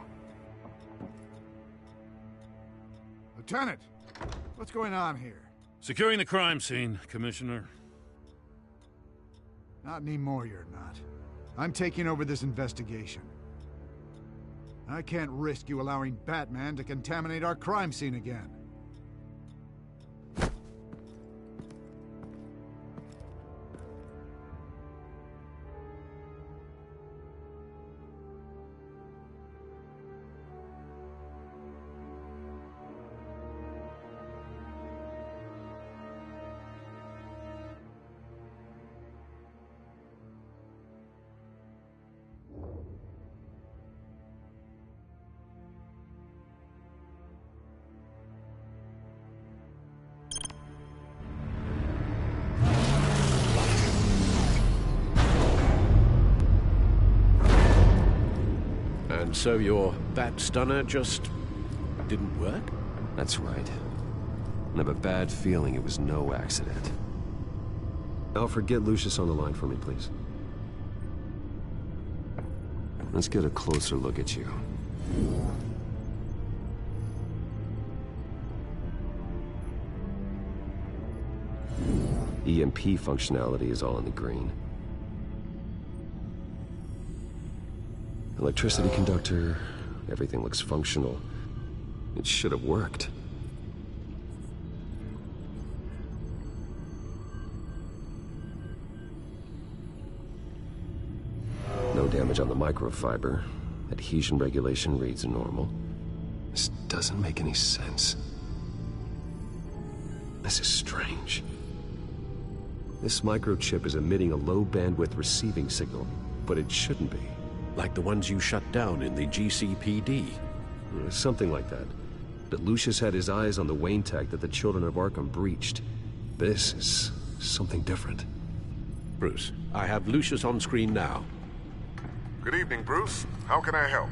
Lieutenant! What's going on here? Securing the crime scene, Commissioner. Not anymore, you're not. I'm taking over this investigation. I can't risk you allowing Batman to contaminate our crime scene again. And so your bat stunner just didn't work? That's right. I have a bad feeling it was no accident. Alfred, get Lucius on the line for me, please. Let's get a closer look at you. EMP functionality is all in the green. Electricity conductor, everything looks functional. It should have worked. No damage on the microfiber. Adhesion regulation reads normal. This doesn't make any sense. This is strange. This microchip is emitting a low-bandwidth receiving signal, but it shouldn't be. Like the ones you shut down in the GCPD? Something like that. But Lucius had his eyes on the Wayne tech that the children of Arkham breached. This is something different. Bruce, I have Lucius on screen now. Good evening, Bruce. How can I help?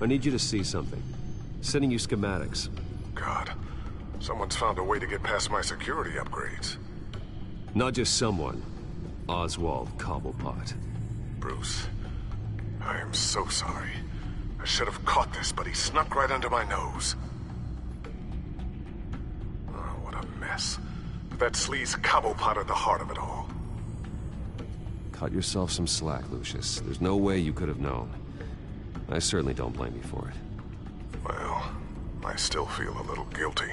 I need you to see something. Sending you schematics. God, someone's found a way to get past my security upgrades. Not just someone. Oswald Cobblepot. Bruce, I am so sorry. I should have caught this, but he snuck right under my nose. Oh, what a mess. But that sleaze Cobblepot at the heart of it all. Cut yourself some slack, Lucius. There's no way you could have known. I certainly don't blame you for it. Well, I still feel a little guilty.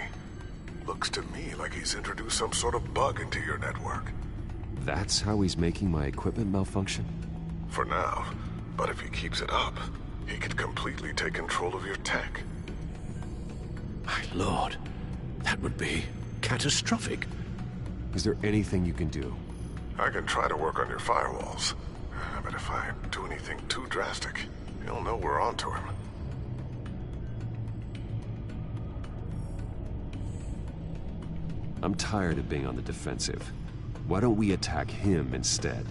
Looks to me like he's introduced some sort of bug into your network. That's how he's making my equipment malfunction? For now. But if he keeps it up, he could completely take control of your tech. My lord, that would be catastrophic. Is there anything you can do? I can try to work on your firewalls. But if I do anything too drastic, he'll know we're onto him. I'm tired of being on the defensive. Why don't we attack him instead?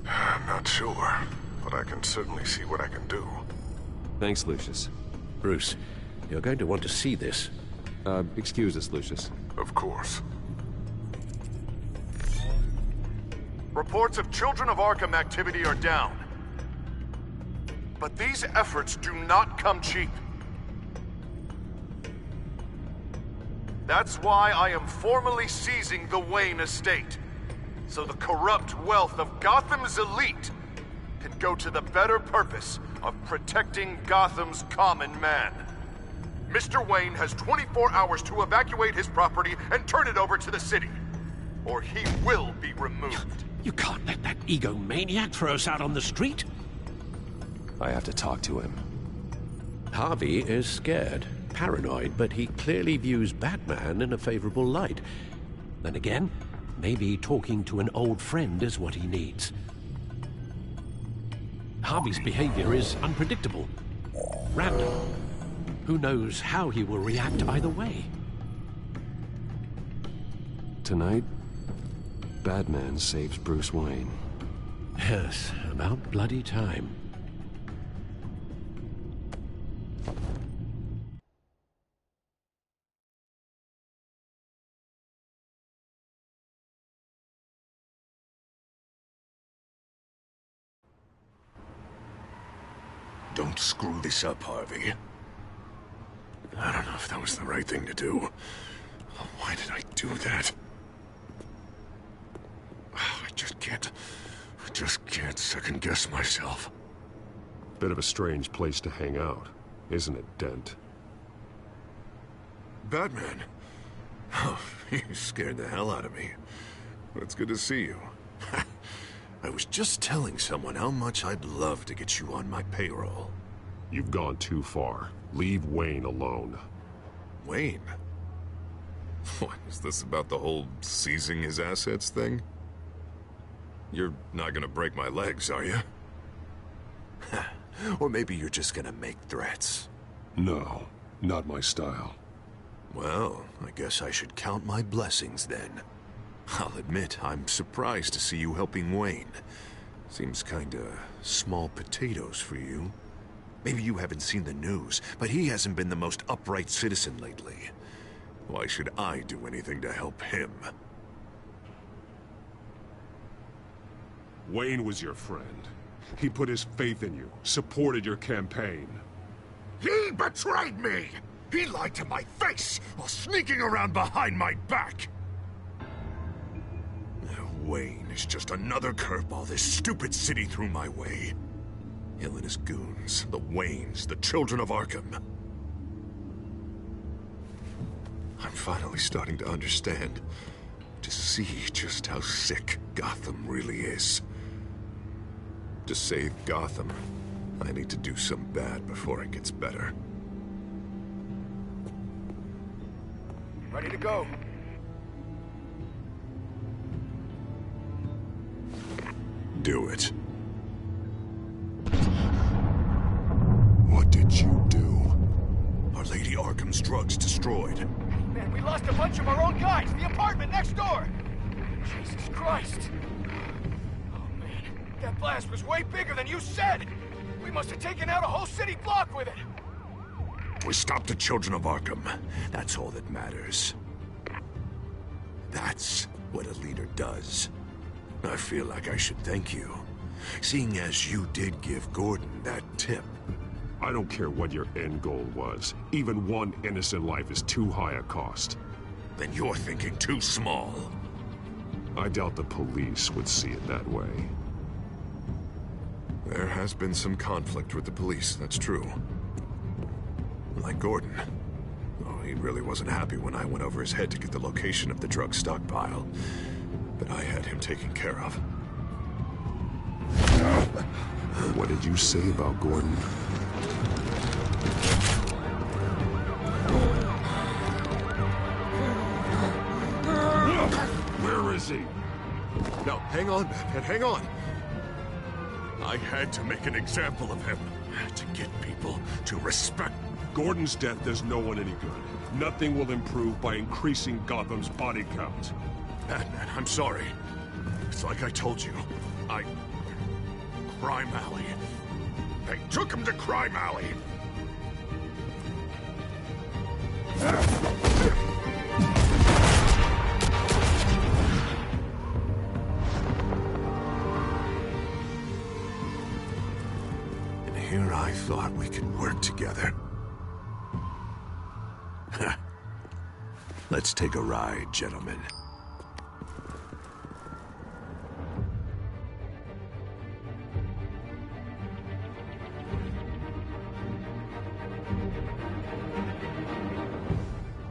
I'm not sure, but I can certainly see what I can do. Thanks, Lucius. Bruce, you're going to want to see this. Excuse us, Lucius. Of course. Reports of Children of Arkham activity are down. But these efforts do not come cheap. That's why I am formally seizing the Wayne estate, so the corrupt wealth of Gotham's elite can go to the better purpose of protecting Gotham's common man. Mr. Wayne has 24 hours to evacuate his property and turn it over to the city, or he will be removed. You can't let that egomaniac throw us out on the street. I have to talk to him. Harvey is scared, paranoid, but he clearly views Batman in a favorable light. Then again, maybe talking to an old friend is what he needs. Harvey's behavior is unpredictable, random. Who knows how he will react either way? Tonight, Batman saves Bruce Wayne. Yes, about bloody time. Don't screw this up, Harvey. I don't know if that was the right thing to do. Why did I do that? I just can't second-guess myself. Bit of a strange place to hang out, isn't it, Dent? Batman? Oh, you scared the hell out of me. But it's good to see you. I was just telling someone how much I'd love to get you on my payroll. You've gone too far. Leave Wayne alone. Wayne? What, is this about the whole seizing his assets thing? You're not gonna break my legs, are you? Or maybe you're just gonna make threats. No, not my style. Well, I guess I should count my blessings then. I'll admit, I'm surprised to see you helping Wayne. Seems kinda small potatoes for you. Maybe you haven't seen the news, but he hasn't been the most upright citizen lately. Why should I do anything to help him? Wayne was your friend. He put his faith in you, supported your campaign. He betrayed me! He lied to my face while sneaking around behind my back! Wayne is just another curveball this stupid city threw my way. Hill and his goons, the Waynes, the Children of Arkham. I'm finally starting to understand, to see just how sick Gotham really is. To save Gotham, I need to do some bad before it gets better. Ready to go. Do it. What did you do? Are Lady Arkham's drugs destroyed? Man, we lost a bunch of our own guys. The apartment next door. Jesus Christ. Oh, man. That blast was way bigger than you said. We must have taken out a whole city block with it. We stopped the Children of Arkham. That's all that matters. That's what a leader does. I feel like I should thank you. seeing as you did give Gordon that tip. I don't care what your end goal was. Even one innocent life is too high a cost. Then you're thinking too small. I doubt the police would see it that way. There has been some conflict with the police, that's true. Like Gordon. Oh, he really wasn't happy when I went over his head to get the location of the drug stockpile. But I had him taken care of. What did you say about Gordon? Where is he? No, hang on, Batman, hang on. I had to make an example of him. To get people to respect. Gordon's death does no one any good. Nothing will improve by increasing Gotham's body count. Batman, I'm sorry. It's like I told you. Crime Alley. They took him to Crime Alley. And here I thought we could work together. Let's take a ride, gentlemen.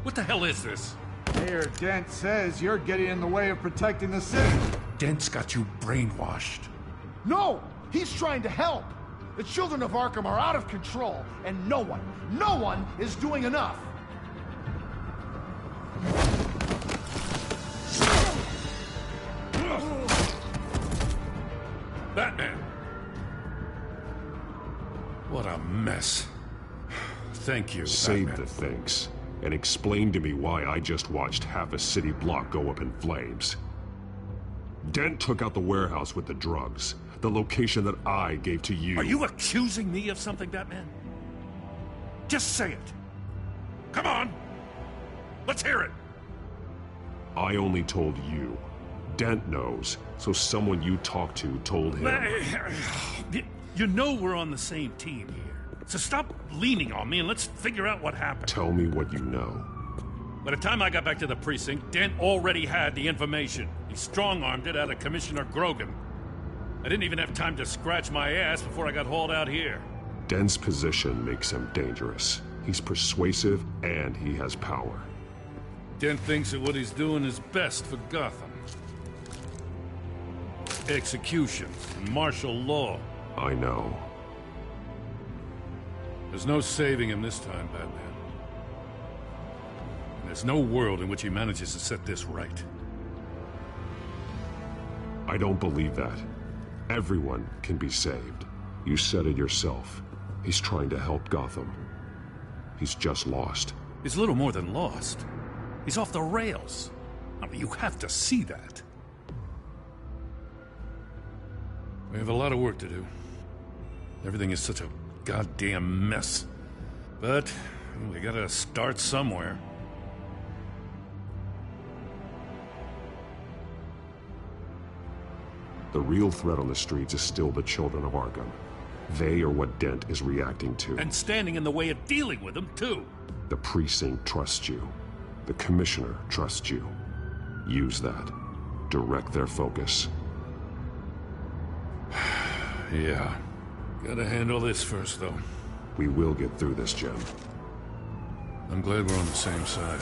What the hell is this? Mayor Dent says you're getting in the way of protecting the city. Dent's got you brainwashed. No! He's trying to help! The children of Arkham are out of control, and no one is doing enough! Batman! What a mess. Thank you, Save Batman. the thanks, and explain to me why I just watched half a city block go up in flames. Dent took out the warehouse with the drugs, the location that I gave to you. Are you accusing me of something, Batman? Just say it. Come on! Let's hear it! I only told you. Dent knows, so someone you talked to told him. You know we're on the same team here. So stop leaning on me and let's figure out what happened. Tell me what you know. By the time I got back to the precinct, Dent already had the information. He strong-armed it out of Commissioner Grogan. I didn't even have time to scratch my ass before I got hauled out here. Dent's position makes him dangerous. He's persuasive and he has power. Dent thinks that what he's doing is best for Gotham. Executions and martial law. I know. There's no saving him this time, Batman. And there's no world in which he manages to set this right. I don't believe that. Everyone can be saved. You said it yourself. He's trying to help Gotham. He's just lost. He's little more than lost. He's off the rails. I mean, you have to see that. We have a lot of work to do. Everything is such a goddamn mess. But we gotta start somewhere. The real threat on the streets is still the children of Arkham. They are what Dent is reacting to. And standing in the way of dealing with them, too. The precinct trusts you. The commissioner trusts you. Use that. Direct their focus. Yeah. Gotta handle this first, though. We will get through this, Jim. I'm glad we're on the same side.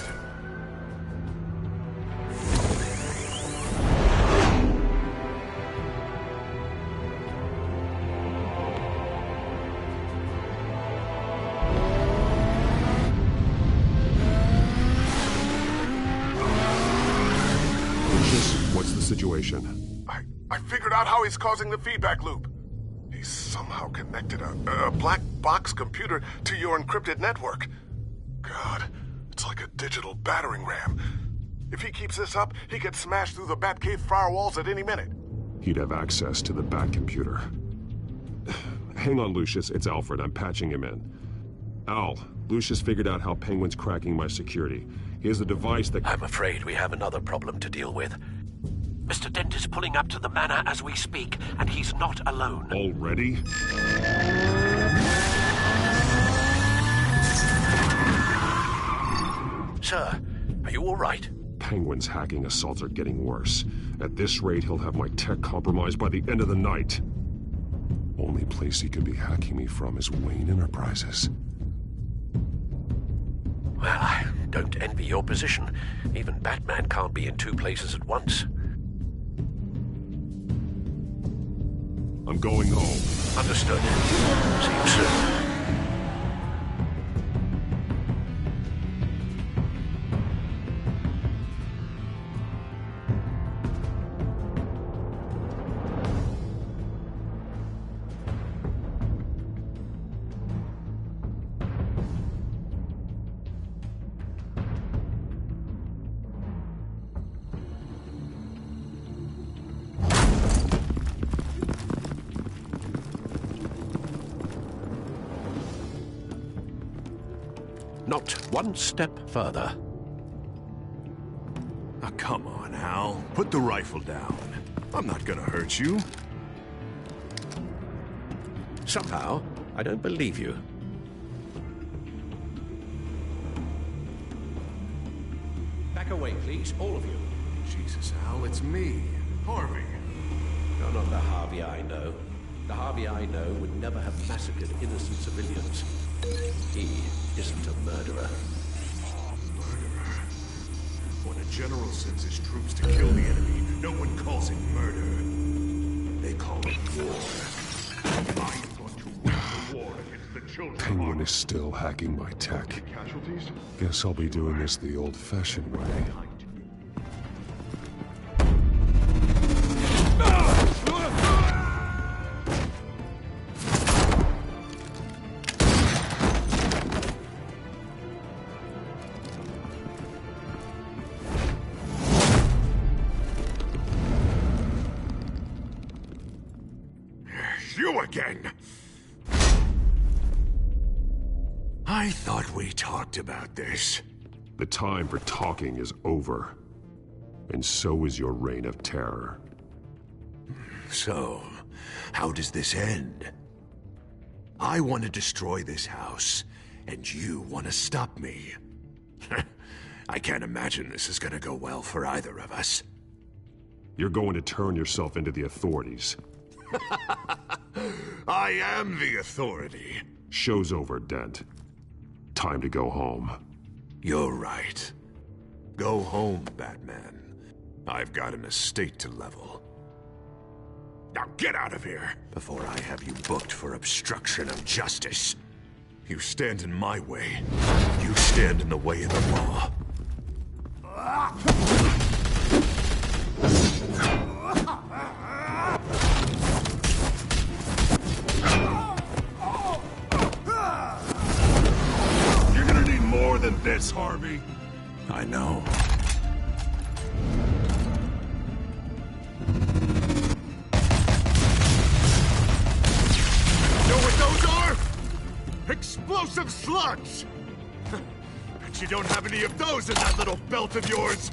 What's the situation? I figured out how he's causing the feedback loop. He's somehow connected a black box computer to your encrypted network. God, it's like a digital battering ram. If he keeps this up, he could smash through the Batcave firewalls at any minute. He'd have access to the Bat computer. Hang on, Lucius. It's Alfred. I'm patching him in. Al, Lucius figured out how Penguin's cracking my security. He has a device that... I'm afraid we have another problem to deal with. Mr. Dent is pulling up to the manor as we speak, and he's not alone. Already? Sir, are you all right? Penguin's hacking assaults are getting worse. At this rate, he'll have my tech compromised by the end of the night. Only place he could be hacking me from is Wayne Enterprises. Well, I don't envy your position. Even Batman can't be in two places at once. I'm going home. Understood. See you soon. Not one step further. Now, come on, Hal. Put the rifle down. I'm not gonna hurt you. Somehow, I don't believe you. Back away, please, all of you. Jesus, Hal, it's me, Harvey. You're not the Harvey I know. The Harvey I know would never have massacred innocent civilians. He isn't a murderer. Murderer? When a general sends his troops to kill the enemy, no one calls it murder. They call it war. I thought to win the war against the children. Penguin is still hacking my tech. Casualties? Guess I'll be doing this the old-fashioned way. You again! I thought we talked about this. The time for talking is over. And so is your reign of terror. So, how does this end? I want to destroy this house, and you want to stop me. I can't imagine this is gonna go well for either of us. You're going to turn yourself into the authorities. I am the authority. Show's over, Dent. Time to go home. You're right. Go home, Batman. I've got an estate to level. Now get out of here, before I have you booked for obstruction of justice. You stand in my way. You stand in the way of the law. You're gonna need more than this, Harvey. I know. Know what those are? Explosive slugs! Bet you don't have any of those in that little belt of yours!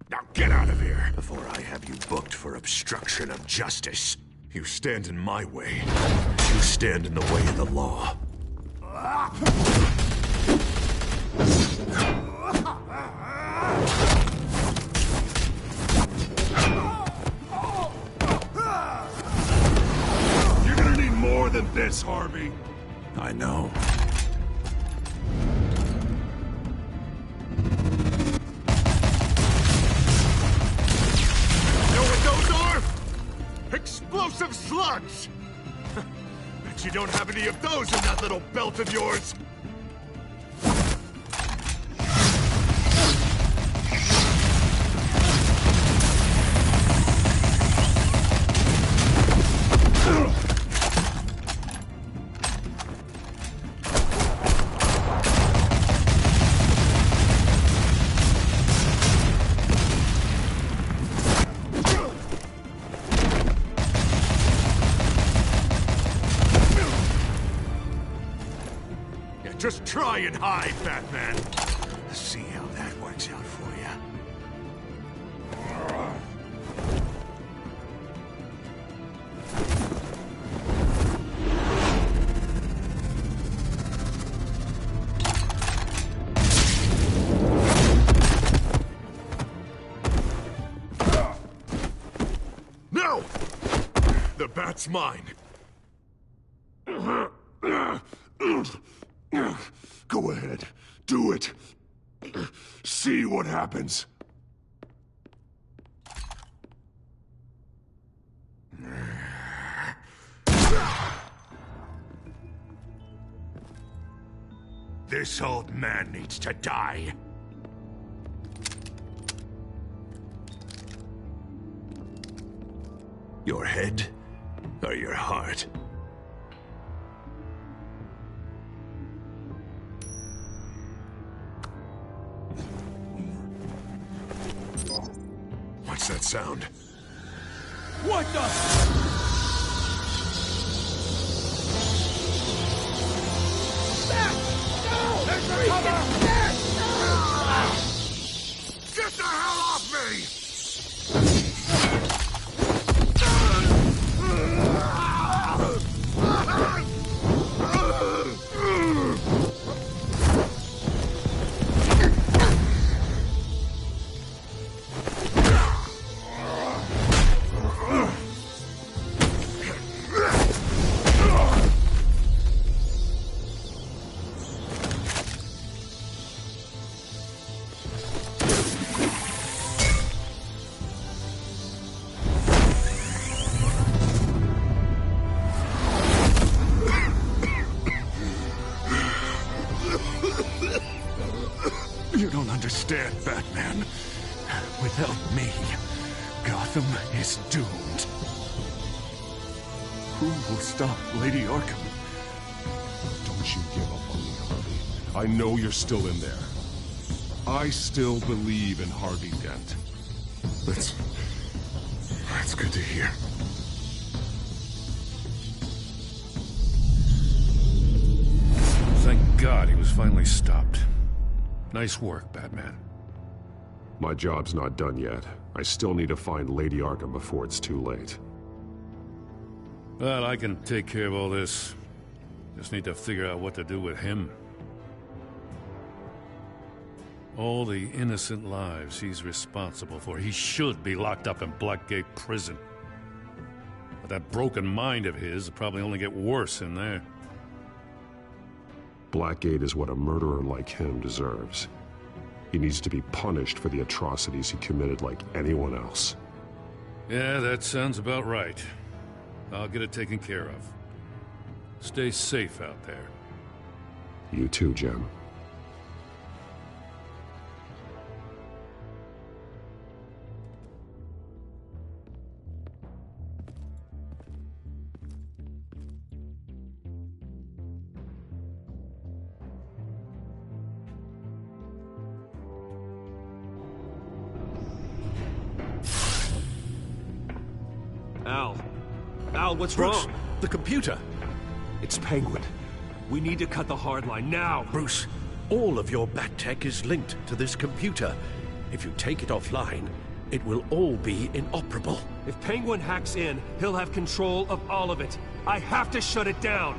Now get out of here, before I have you booked for obstruction of justice. You stand in my way. You stand in the way of the law. You're gonna need more than this, Harvey. I know. Explosive explosive slugs! Bet you don't have any of those in that little belt of yours! Just try and hide, Batman. Let's see how that works out for you. No! The bat's mine. Go ahead. Do it. See what happens. This old man needs to die. Your head or your heart? What's that sound? What the? Get the hell off me! You don't understand, Batman. Without me, Gotham is doomed. Who will stop Lady Arkham? Don't you give up on me, Harvey. I know you're still in there. I still believe in Harvey Dent. That's good to hear. Thank God he was finally stopped. Nice work, Batman. My job's not done yet. I still need to find Lady Arkham before it's too late. Well, I can take care of all this. Just need to figure out what to do with him. All the innocent lives he's responsible for. He should be locked up in Blackgate Prison. But that broken mind of his will probably only get worse in there. Blackgate is what a murderer like him deserves. He needs to be punished for the atrocities he committed like anyone else. Yeah, that sounds about right. I'll get it taken care of. Stay safe out there. You too, Jim. Al, what's Bruce, wrong? the computer. It's Penguin. We need to cut the hard line now. Bruce, all of your bat tech is linked to this computer. If you take it offline, it will all be inoperable. If Penguin hacks in, he'll have control of all of it. I have to shut it down.